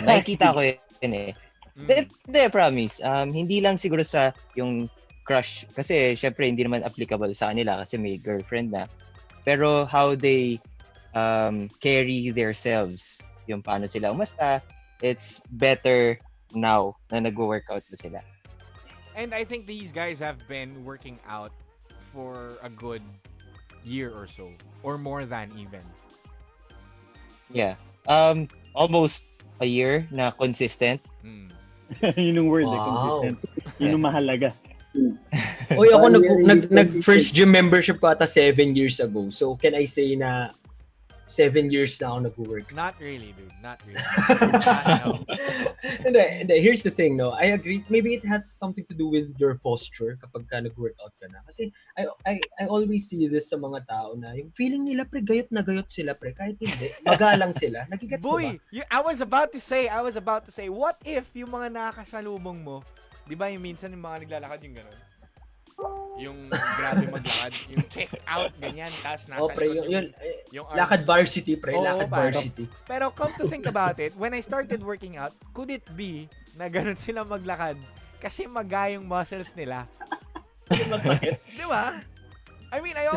Nakikita ko yun eh. Hindi, promise. Hindi lang siguro sa yung crush. Kasi, syempre, hindi naman applicable sa kanila kasi may girlfriend na. Pero, how they carry themselves. Yung paano sila umasta, it's better now na nag-workout na sila. And I think these guys have been working out for a good year or so. Or more than even. Yeah. Almost a year na consistent. Yun yung word, Wow. consistent. Yun yung mahalaga. Uy, ako One year nag consistent. first gym membership ko ata 7 years ago. So, can I say na 7 years na ako nag-work? Not really, dude. Not really. No. Hindi. Here's the thing, no? I agree. Maybe it has something to do with your posture kapag ka nag-workout ka na. Kasi I always see this sa mga tao na yung feeling nila, pre, gayot na gayot sila, pre. Kahit hindi, magalang sila. Nagigets mo ba? Boy, I was about to say, what if yung mga nakakasalubong mo, di ba yung minsan yung mga naglalakad yung gano'n? Yung grabe maglakad, yung chest out, ganyan, tapos nasa pre, likod yung arms. lakad varsity, pre. Oo, Lakad pare. varsity. Pero come to think about it, when I started working out, could it be na ganun sila maglakad kasi magayong muscles nila? Di ba? I mean, I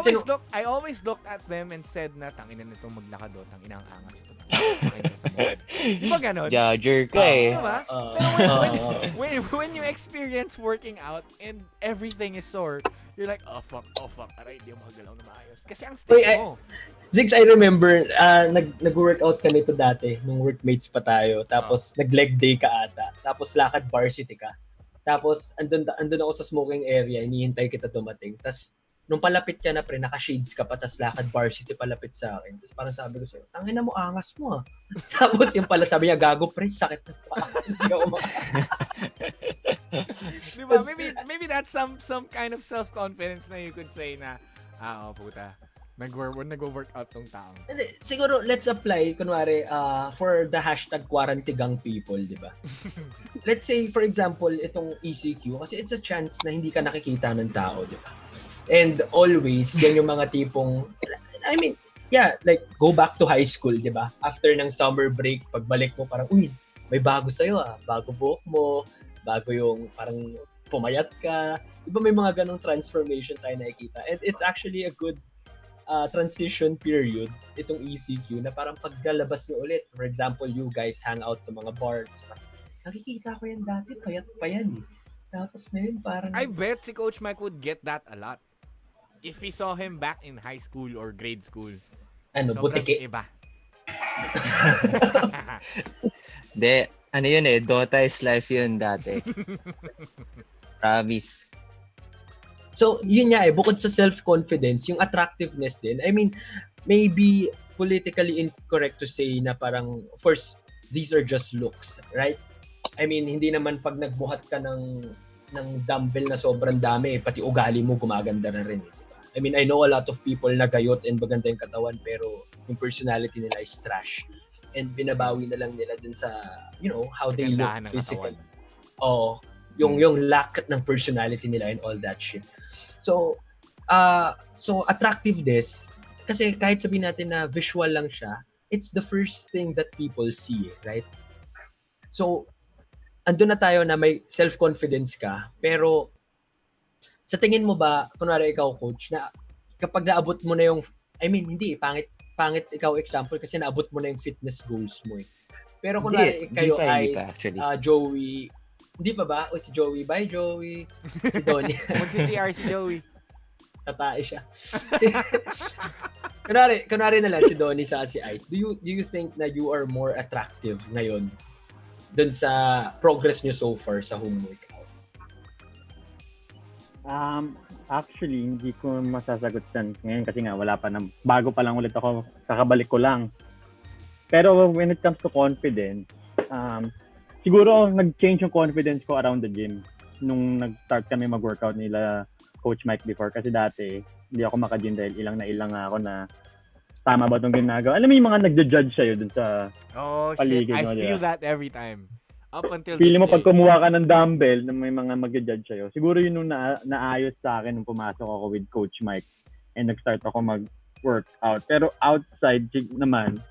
always looked at them and said na tangina nito maglakad do, tangina ang angas ito. Tangina sa mukha. Di ba ganun? Judger ka eh. Di ba? Pero when you experience working out and everything is sore, you're like, oh fuck, aray, di ako magalaw na maayos. Kasi ang stiff mo. Ziggs, I remember, nag-workout ka nito dati, nung workmates pa tayo. Tapos, nag-leg day ka ata. Tapos, lakad varsity ka. Tapos, andun ako sa smoking area, hinihintay kita dumating. Tapos, nung palapit ka na, pre, naka-shades ka pa, tapos lakad varsity palapit sa akin. Tapos, parang sabi ko sa'yo, tangina mo, angas mo ah. Tapos, yung pala, sabi niya, gago, pre, sakit na pa. Hindi ako Diba? Maybe that's some kind of self-confidence na you could say na, puta, nag-workout tong tao. Siguro, let's apply, kunwari, for the hashtag quarantigang people, di ba? Let's say, for example, itong ECQ, kasi it's a chance na hindi ka nakikita ng tao, di ba? And always, yan yung mga tipong, I mean, yeah, like, go back to high school, di ba? After ng summer break, pagbalik mo, parang, uy, may bago sa'yo ah. Bago buhok mo, bago yung parang pumayat ka. Di ba may mga ganong transformation tayo nakikita? And it's actually a good transition period, itong ECQ, na parang paggalabas nyo ulit. For example, you guys hang out sa mga bars. Nakikita ko yan dati, payat pa yan eh. Tapos ngayon parang... I bet si Coach Mike would get that a lot. If he saw him back in high school or grade school. Butiki? Iba. De, ano yun eh, Dota is life yun dati. Promise. So, yun nga eh, bukod sa self-confidence, yung attractiveness din, I mean, maybe politically incorrect to say na parang, of course, these are just looks, right? I mean, hindi naman pag nagbuhat ka ng dumbbell na sobrang dami, pati ugali mo gumaganda na rin. Diba? I mean, I know a lot of people na gayot and maganda yung katawan, pero yung personality nila is trash. And binabawi na lang nila dun sa, you know, how they look physically. Oo. Yung lack ng personality nila and all that shit. So attractiveness, kasi kahit sabihin natin na visual lang siya, it's the first thing that people see, right? So, andun na tayo na may self-confidence ka, pero sa tingin mo ba, kunwari ikaw coach, na kapag naabot mo na yung, I mean, hindi, pangit ikaw example kasi naabot mo na yung fitness goals mo eh. Pero kunwari kayo ay Joey, hindi pa ba? O si Joey, bye Joey. Si Donnie. Magsi-CR si Joey. Tatae siya. kunwari na lang si Donnie sa si Ice. Do you think na you are more attractive ngayon dun sa progress niyo so far sa home workout? Actually, hindi ko masasagot yan ngayon kasi nga wala pa na, bago pa lang ulit ako, kakabalik ko lang. Pero when it comes to confidence, siguro nag-change yung confidence ko around the gym nung nag-start kami mag-workout nila Coach Mike before. Kasi dati, hindi ako maka-gym dahil ilang ako na tama ba itong ginagawa. Alam mo yung mga nagja-judge sa'yo dun sa paligid. I feel that every time. Up until Pili mo pag kumuha ka ng dumbbell na may mga magja-judge sa'yo. Siguro yun nung naayos sa akin nung pumasok ako with Coach Mike and nag-start ako mag-workout. Pero outside naman,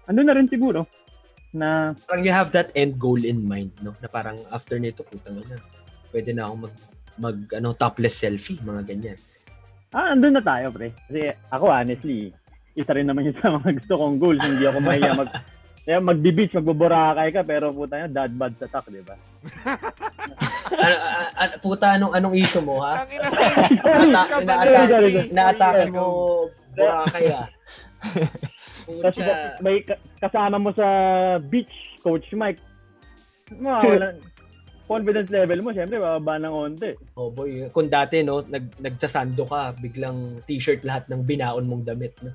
ano na rin siguro na parang you have that end goal in mind, no? Na parang after nito, putang na, pwede na akong mag topless selfie, mga ganyan. Andun na tayo, pre. Kasi ako honestly, isa rin naman yun sa mga gusto kong goals. Hindi ako mahiya magbe-beach, magboborakay ka, pero puta nyo, dad bod sa tak, di ba? Puta, anong issue mo, ha? Tangina, Ina-atake mo, borakay, ha? Tapos may kasama mo sa beach, Coach Mike. Wala, confidence level mo, syempre, bababa ng onte. Oh boy, kung dati, no, nagsasando ka, biglang t-shirt lahat ng binaon mong damit, no?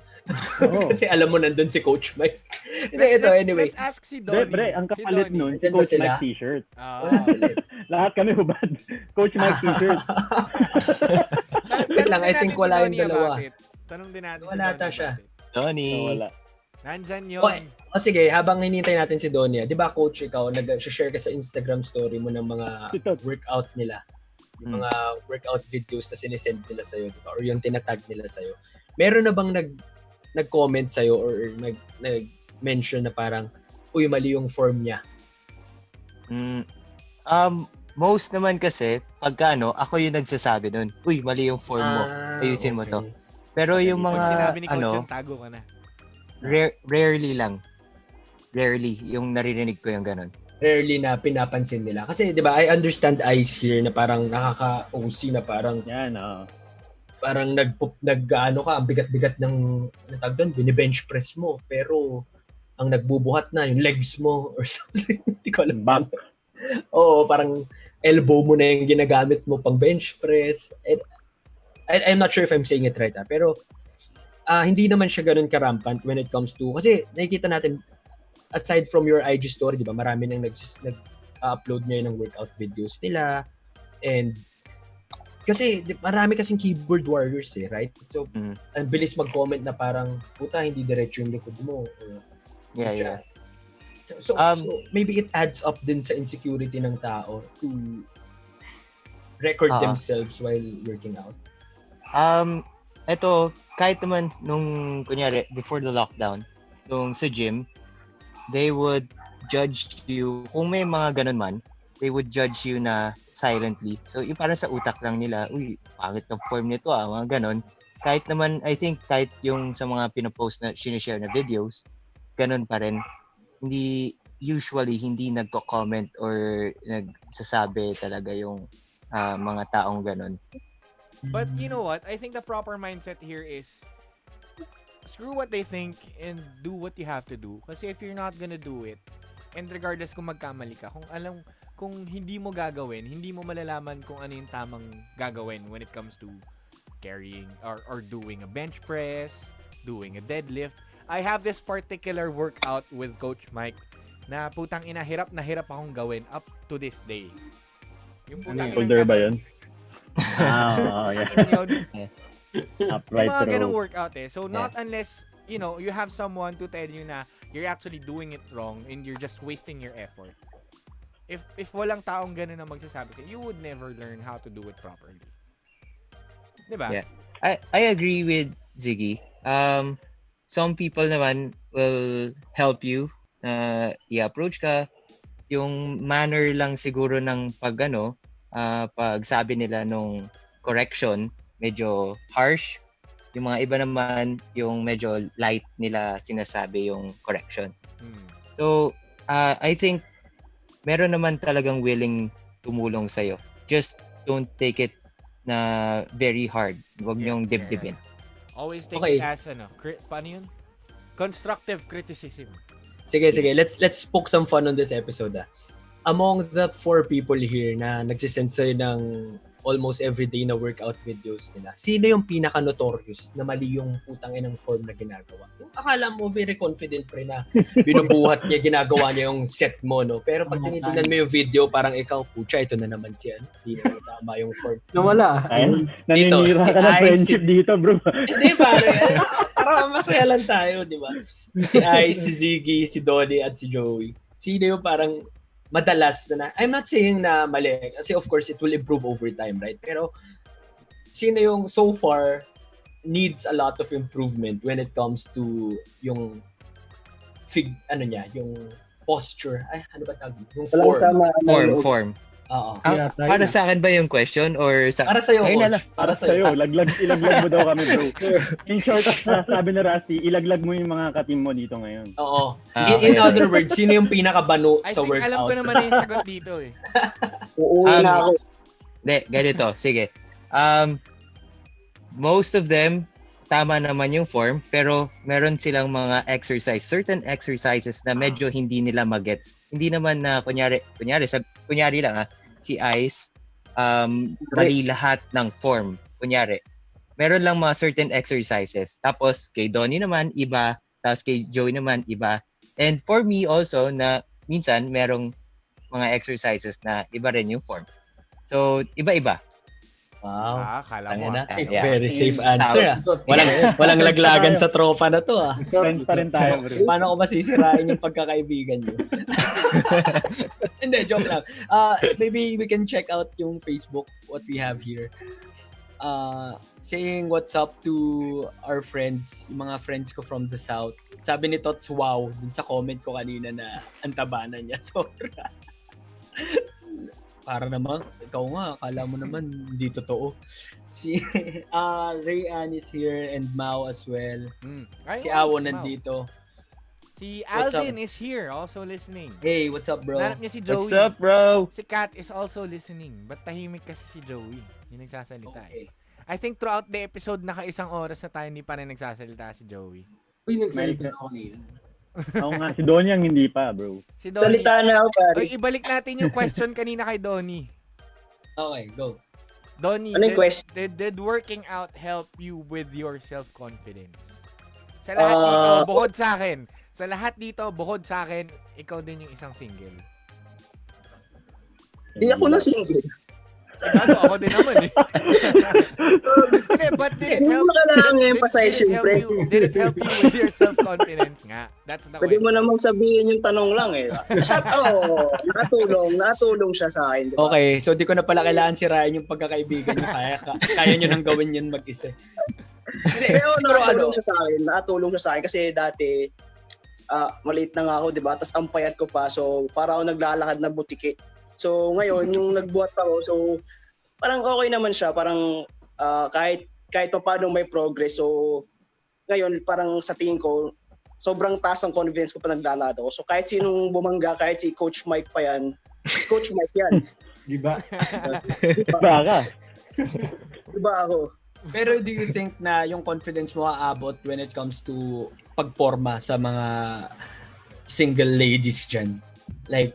Kasi alam mo nandun si Coach Mike. Anyway. Let's ask si Donnie. Pre, ang kapalit nun, si Andyan ba Coach sila? Mike t-shirt. Sila. Lahat kami hubad. Coach Mike t-shirt. Wait lang, I think wala yung dalawa. Tanong din natin Wala ata siya. Donnie. Wala. Nandyan yun. Sige, habang hinintay natin si Donnie, di ba coach, ikaw, nag-share ka sa Instagram story mo ng mga workout nila. Yung mga workout videos na sinesend nila sa'yo, di ba? Or yung tinatag nila sa'yo. Meron na bang nag-comment sa'yo or nag-mention na parang, uy, mali yung form niya? Most naman kasi, pagka ako yung nagsasabi nun, uy, mali yung form mo, ayusin mo to. Pero yung Pag mga, sinabi ni Coach yun, tago ka na. rarely lang. Rarely, yung naririnig ko yung ganun. Rarely na pinapansin nila. Kasi, di ba, I understand Ice here na parang nakaka-OC na parang, Yan, parang ang bigat-bigat ng tawag doon, bini-bench press mo. Pero, ang nagbubuhat na, yung legs mo or something. Hindi ko alam. back. Oo, parang elbow mo na yung ginagamit mo pang bench press. I'm not sure if I'm saying it right, pero hindi naman siya ganun karampant when it comes to, kasi nakikita natin, aside from your IG story, di ba, marami nang nag-upload ngayon ng workout videos nila. And, kasi marami kasing keyboard warriors right? So, ang bilis mag-comment na parang, puta, hindi diretso yung likod mo. Yeah. So maybe it adds up din sa insecurity ng tao to record themselves while working out. Ito, kahit naman nung, kunyari, before the lockdown, nung sa gym, they would judge you, kung may mga ganun man, they would judge you na silently. So, yung parang sa utak lang nila, uy, pangit ng form nito mga ganun. Kahit naman, I think, kahit yung sa mga pinopost na sinishare na videos, ganun pa rin. Usually, hindi nagko-comment or nagsasabi talaga yung mga taong ganun. But you know what? I think the proper mindset here is screw what they think and do what you have to do. Kasi if you're not gonna do it, and regardless kung magkamali ka, kung hindi mo gagawin, hindi mo malalaman kung ano yung tamang gagawin when it comes to carrying or doing a bench press, doing a deadlift. I have this particular workout with Coach Mike na putang ina, hirap na hirap akong gawin up to this day. Yung putang Shoulder ba yun? Yeah. Upright mga row. ganong workout So not unless, you have someone to tell you na you're actually doing it wrong and you're just wasting your effort. If walang taong ganon na magsasabi sa'yo, you would never learn how to do it properly. Diba? Yeah. I agree with Ziggy. Some people naman will help you i-approach ka. Yung manner lang siguro ng pag sabi nila nung correction, medyo harsh. Yung mga iba naman, yung medyo light nila sinasabi yung correction. So, I think meron naman talagang willing tumulong sa'yo. Just don't take it na very hard. Huwag niyong dibdibin. Always take it as paano yun? Constructive criticism. Sige. Let's poke some fun on this episode. Among the 4 people here na nagsisend sa'yo ng almost everyday na workout videos nila, sino yung pinaka-notorious na mali yung putang inang form na ginagawa? Yung akala mo very confident pre na binubuhat niya, ginagawa niya yung set mo, no? Pero pag tinitingnan mo yung video, parang ikaw, pucha, ito na naman siya. Hindi na tama yung form. Nawala. Naninira ka na friendship dito, bro. Hindi, pare. Parang masaya lang tayo, di ba? Si Ice, si Ziggy, si Donnie, at si Joey. Sino yung parang madalas na, I'm not saying na mali, kasi of course it will improve over time, right? Pero sino yung so far needs a lot of improvement when it comes to yung yung posture, ano ba tawag? Yung Form. Oo. Para sa akin ba yung question or sa Para sa'yo, coach. Para sa'yo. Ilaglag mo daw kami, bro. In short, sabi na Rusty, ilaglag mo yung mga katim mo dito ngayon. Oo. In other words, sino yung pinakabano sa workout? I think alam ko naman yung sagot dito Uuwi na ako. Ganito. Sige. Most of them, tama naman yung form, pero meron silang mga certain exercises na medyo hindi nila magets. Hindi naman na kunyari lang si Ice, mali lahat ng form. Kunyari, meron lang mga certain exercises. Tapos kay Donnie naman, iba. Tapos kay Joey naman, iba. And for me also, na minsan merong mga exercises na iba rin yung form. So, iba-iba. Wow. Kala mo. Na. Yeah. Very safe answer. Walang laglagan sa tropa na to. Friends pa rin tayo, bro. Paano ko masisirain yung pagkakaibigan nyo? Hindi, joke lang. Maybe we can check out yung Facebook, what we have here. Saying what's up to our friends, yung mga friends ko from the South. Sabi ni Tots, wow, dun sa comment ko kanina na ang taba na niya. Sobra. Para naman, ikaw nga, akala mo naman hindi totoo. Si Ray Ann is here and Mao as well. Si Awo nandito. Si Alvin is here, also listening. Hey, what's up, bro? Nanap niya si Joey. What's up, bro? Si Kat is also listening. Ba't tahimik kasi si Joey? Hindi nagsasalita Okay. I think throughout the episode, naka-isang oras na tayo, hindi pa rin nagsasalita si Joey. Uy, nagsalita ako kanina. Oo nga, si Donnie ang hindi pa, bro. Si Donnie. Salita na ako, pare. Oy, ibalik natin yung question kanina kay Donnie. Okay, go. Donnie, Ano yung question? did working out help you with your self-confidence? Sa lahat dito, bukod sa akin. Sa lahat dito, bukod sa akin, ikaw din yung isang single. Hindi ako na single. Gago, ako din naman eh. Hindi, but did it Hindi help? mo kailangan i-emphasize Did it yung help friend. you? Did it help you with your self-confidence nga? That's the Pwede question. mo namang sabihin yung tanong lang eh. Nakatulong siya sa akin. Diba? Okay, so di ko na pala kailangan sirain yung pagkakaibigan niyo. Kaya niyo nang gawin yun mag-isa. Pero nakatulong siya sa akin. Nakatulong siya sa akin kasi dati maliit na nga ako, di ba? Tapos ang payat ko pa. So, para ako naglalakad na butike. So, ngayon, yung nagbuhat ako, so, parang okay naman siya. Parang kahit pa paano may progress. So, ngayon, parang sa tingin ko, sobrang taas ang confidence ko pa naglalakad ako. So, kahit sinong bumangga, kahit si Coach Mike pa yan, si Coach Mike yan. Di ba? Ba ka? Diba ako? Pero do you think na yung confidence mo aabot when it comes to pagporma sa mga single ladies dyan? Like,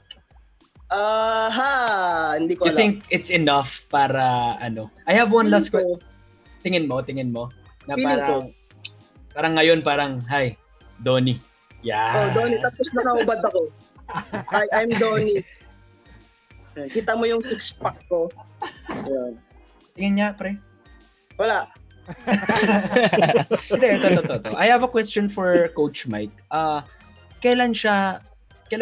Hindi ko you alam. think it's enough para ano? I have one last question. Tingin mo na parang ngayon parang hi, Donnie. Yeah. Donnie, tapos nakaubad ako. Hi, I'm Donnie. Kita mo yung six-pack ko. Ayan. Tingin niya, pre. Wala. Hindi, ito. I have a question for Coach Mike. Kailan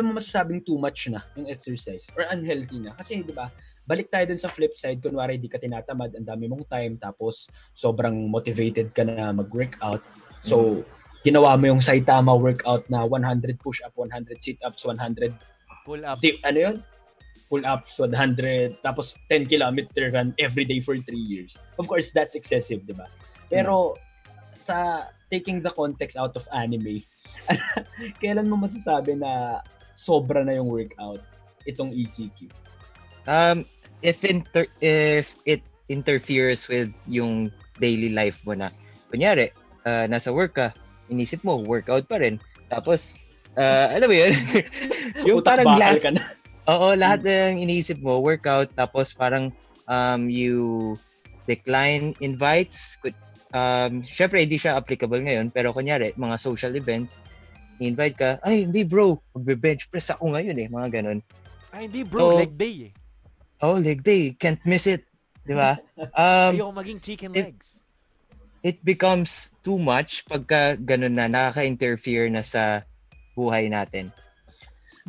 mo masasabing too much na yung exercise or unhealthy na? Kasi, di ba, balik tayo dun sa flip side, kunwari di ka tinatamad, ang dami mong time, tapos sobrang motivated ka na mag-workout. So, ginawa mo yung Saitama workout na 100 push-up, 100 sit-ups, 100 pull-ups. Ano yun? Pull-ups, 100, tapos 10 kilometer run every day for 3 years. Of course, that's excessive, di ba? Pero, sa taking the context out of anime, kailan mo masasabi na sobra na yung workout itong ECQ? If it interferes with yung daily life mo na, kunyari, nasa work ka, inisip mo, workout pa rin. Tapos, alam mo yun, yung Utak parang bakal ka na. Oo, lahat ng iniisip mo, workout, tapos parang you decline invites. Syempre, hindi siya applicable ngayon, pero kunyari, mga social events, invite ka, ay, hindi bro, magbe-bench press ako ngayon eh, mga ganun. Ay, hindi bro, leg day eh. Oh, leg day, can't miss it. Di ba? Ayoko maging chicken legs. It becomes too much pagka ganun na, nakaka-interfere na sa buhay natin.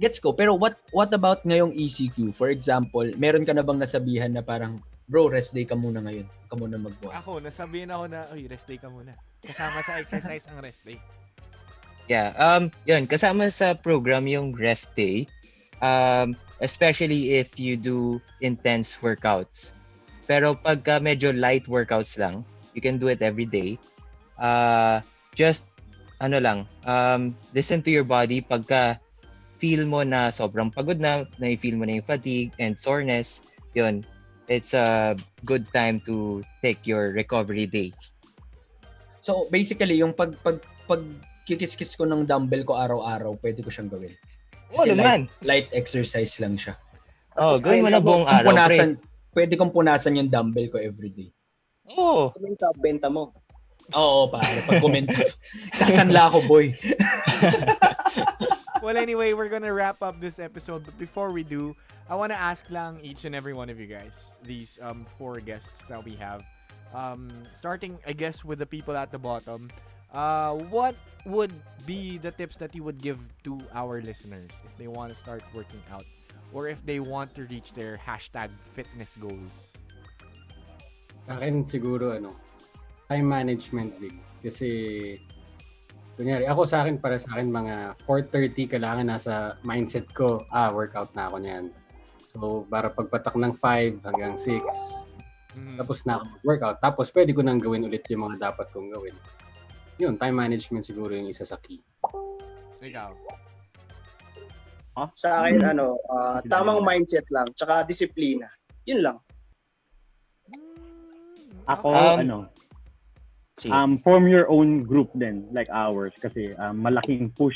Gets ko, pero what about ngayong ECQ? For example, meron ka na bang nasabihan na parang, bro, rest day ka muna ngayon. Ka muna magbuhat. Ako, nasabihin ako na, uy, rest day ka muna. Kasama sa exercise ang rest day. Yeah, yun, kasama sa program yung rest day, especially if you do intense workouts. Pero pagka medyo light workouts lang, you can do it every day. Just, listen to your body pagka feel mo na sobrang pagod na feel mo na yung fatigue and soreness, yun, it's a good time to take your recovery day. So basically, yung pag kikis-kis ko ng dumbbell ko araw-araw, pwede ko siyang gawin. Oo naman. Light exercise lang siya. Gawin mo na buong araw, pre. Pwede kong punasan yung dumbbell ko everyday. Oo. Kumenta, benta mo. Oo, pare. Pag kumenta. Sasanla ako, boy. Well, anyway, we're gonna wrap up this episode. But before we do, I wanna ask lang each and every one of you guys, these 4 guests that we have, starting, I guess, with the people at the bottom, what would be the tips that you would give to our listeners if they want to start working out or if they want to reach their #fitness goals? Sa akin siguro time management Zig. Kasi kunyari para sa akin mga 4:30 kailangan nasa mindset ko, workout na ako niyan. So para pagpatak ng 5 hanggang 6, tapos na ako mag-workout. Tapos pwede ko nang gawin ulit yung mga dapat kong gawin. Yun, time management siguro yung isa sa key. Ikaw? Sa akin, tamang mindset lang, tsaka disiplina. Yun lang. Ako, form your own group din, like ours. Kasi malaking push,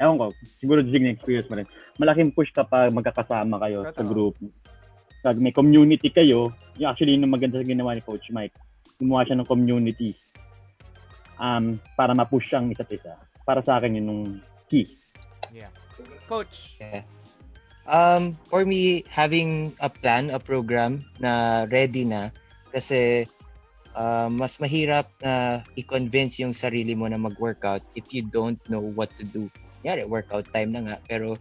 ewan ko, siguro Jig na experience mo rin. Malaking push kapag magkakasama kayo sa group. Pag may community kayo, actually, yung maganda sa ginawa ni Coach Mike, gumawa siya ng community para ma-push ang isa't isa. Para sa akin yun yung key. Yeah. Coach? Yeah. For me, having a plan, a program na ready na, kasi mas mahirap na i-convince yung sarili mo na mag-workout if you don't know what to do. Yari, workout time na nga, pero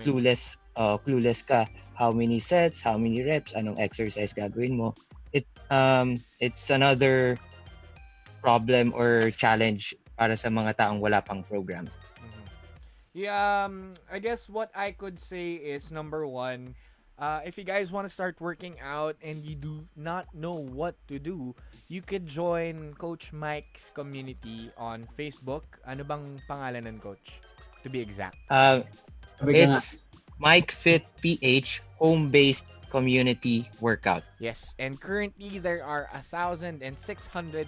clueless ka. How many sets, how many reps, anong exercise gagawin mo. It's another problem or challenge para sa mga taong wala pang program. Yeah, I guess what I could say is number 1, if you guys want to start working out and you do not know what to do, you could join Coach Mike's community on Facebook. Ano bang pangalan ng Coach? To be exact. It's Mike Fit PH home-based community workout. Yes, and currently there are 1,600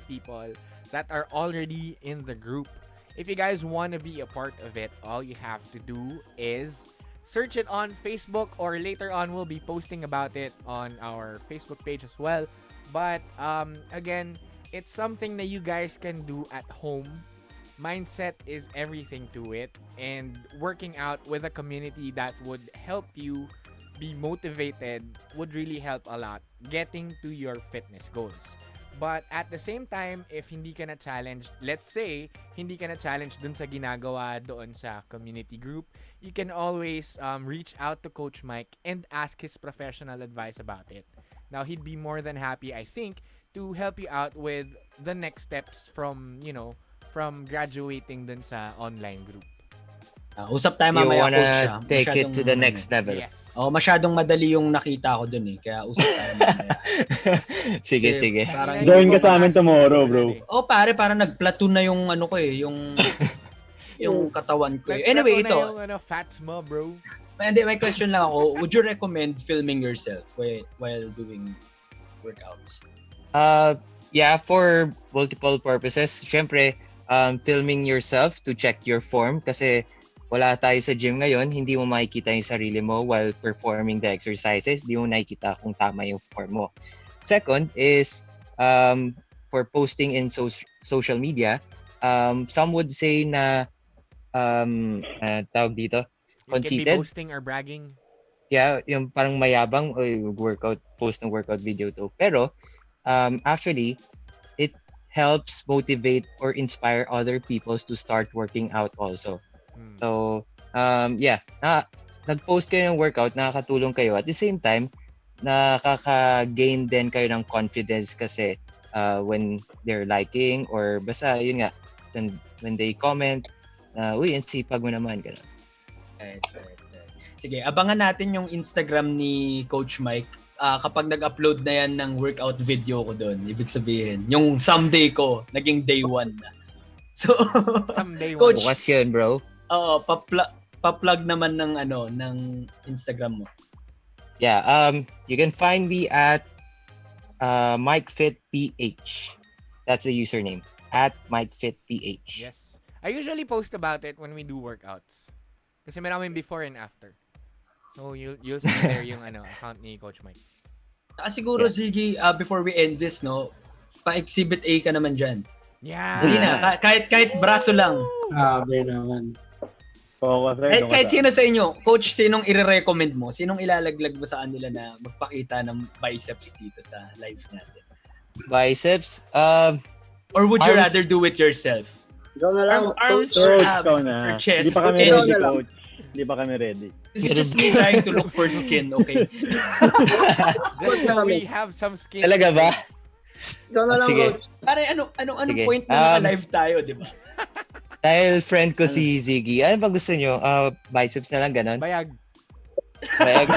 people that are already in the group. If you guys want to be a part of it, all you have to do is search it on Facebook, or later on we'll be posting about it on our Facebook page as well. But again, it's something that you guys can do at home. Mindset is everything to it, and working out with a community that would help you be motivated would really help a lot getting to your fitness goals. But at the same time, if hindi ka na challenged, let's say, hindi ka na challenged dun sa ginagawa doon sa community group, you can always reach out to Coach Mike and ask his professional advice about it. Now, he'd be more than happy, I think, to help you out with the next steps from graduating dun sa online group. Usap tayo mamaya, You wanna Coach. take it to the next level. Yes. Masyadong madali yung nakita ko dun eh. Kaya usap tayo mamaya. Sige. Parang Join ka sa amin tomorrow, bro. Pare, parang nag-platoon na yung ko eh, yung katawan ko eh. Anyway, ito. Yung fats mo, bro. Hindi, may question lang ako. Would you recommend filming yourself while doing workouts? Yeah, for multiple purposes. Syempre, filming yourself to check your form, kasi wala tayo sa gym ngayon, hindi mo makikita yung sarili mo while performing the exercises, hindi mo nakikita kung tama yung form mo. Second is for posting in social media. Some would say na tawag dito, conceited. You can be boasting or bragging. Yeah, yung parang mayabang, post ng workout video to. Pero actually, it helps motivate or inspire other people to start working out also. So, nag-post kayo ng workout, nakakatulong kayo. At the same time, nakaka-gain din kayo ng confidence kasi when they're liking or basta, yun nga, when they comment, uy, ang sipag mo naman. Ganun. Right. Sige, abangan natin yung Instagram ni Coach Mike. Kapag nag-upload na yan ng workout video ko doon, ibig sabihin, yung someday ko, naging day 1 na. So, someday Coach, bukas yun, bro. Oo, pa-plug naman ng Instagram mo. Yeah, you can find me at MikeFitPH. That's the username. @MikeFitPH. Yes. I usually post about it when we do workouts. Kasi maraming before and after. So you'll see there yung account ni Coach Mike. Siguro, Ziggy, before we end this, no, pa-exhibit A ka naman dyan. Yeah. Hindi na, kahit braso lang. Grabe naman. Kahit sino sa inyo, coach, sinong i-recommend mo? Sinong ilalaglag mo sa kanila na magpakita ng biceps dito sa live natin? Biceps? Or would you rather do it yourself? Ikaw na lang. Arms Coach, or abs ikaw na. or chest? Hindi pa kami ready, coach. Hindi pa kami ready. This is just me trying to look for skin, okay? We have some skin. Talaga ba? Ikaw na lang, Sige. coach. Pare, anong Sige. point na naka-live tayo, di ba? Dahil friend ko si Ziggy, ano ba gusto nyo? Biceps na lang, ganon? Bayag. Bayag.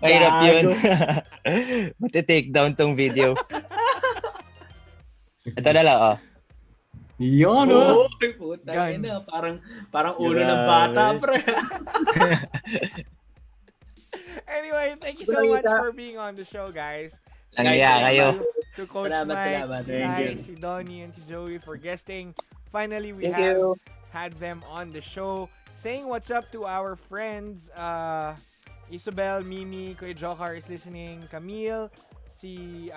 Mahirap yun. Mati-take down tong video. Ito na lang, Yun, Oo, puta. Guns. Na, parang ulo ng bata, pre. Anyway, thank you so much for being on the show, guys. Langya kayo. To Coach Salamat. Mike, si Thank Kai, you. si Donnie, and si Joey for guesting. Finally, we Thank have you. had them on the show. Saying what's up to our friends, Isabel, Mimi, Kuya Jokar is listening, Camille, si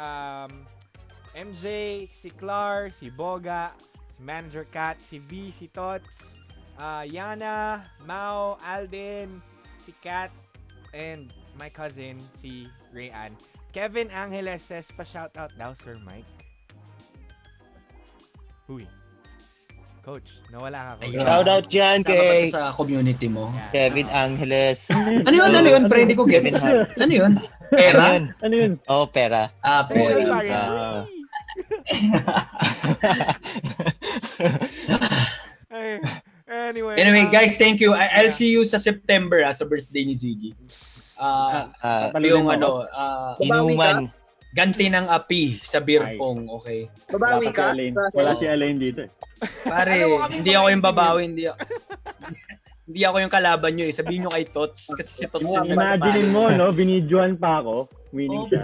MJ, si Clar, si Boga, si Manager Kat, si B, si Tots, Yana, Mao, Alden, si Kat, and my cousin, si Rayan. Kevin Angeles says, pa-shoutout daw, Sir Mike. Huy. Coach, nawala ka, Coach. Shout out dyan Sama ba to kay sa community mo? Yeah. Kevin Angeles. Ano yun? Pre, hindi ko get. Kevin Hart. Ano yun? Pera? Ano yun? Oo, pera. Pera. Ah. Hey, anyway, Anyway, guys, thank you. I'll see you sa September sa birthday ni Ziggy. Yung Inuman. ganti ng api sa beer pong, okay? Babawi ka? Wala si Alain dito. Pare, Alam mo kami hindi ako yung mga babawi, hindi ako yung kalaban nyo eh. Sabihin nyo kay Tots, kasi si Tots yung Imagine mo, no? Binidyohan pa ako. Winning siya.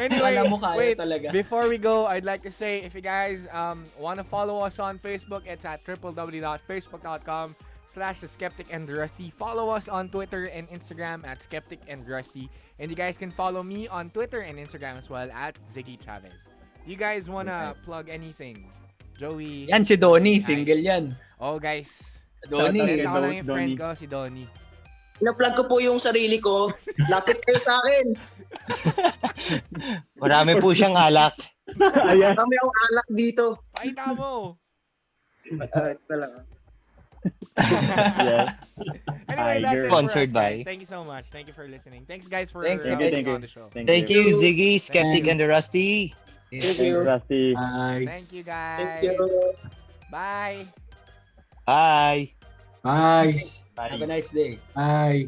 Anyway, Alam mo kaya wait, talaga. before we go, I'd like to say, if you guys want to follow us on Facebook, it's at www.facebook.com/The Skeptic and the Rusty. Follow us on Twitter and Instagram at Skeptic and Rusty. And you guys can follow me on Twitter and Instagram as well at Ziggy Chavez. You guys wanna plug anything? Joey? Yan si Donnie, Nice. single yan. Oh, guys. Donnie. Ito lang yung friend Donnie. ko, si Donnie. Pina-plug ko po yung sarili ko. Lapit kayo sa akin. Marami po siyang alak. Ayan. Kami ang alak dito. Pakita mo! Talaga. Yeah. Anyway, that's it Sponsored for us, guys. by- Thank you so much. Thank you for listening. Thanks, guys, for Thank you, being thank you. on the show. Thank you, Ziggy, Skeptic, and the Rusty. Thank you. Rusty. Bye. Thank you, guys. Thank you. Bye. Bye. Bye. Have a nice day. Bye.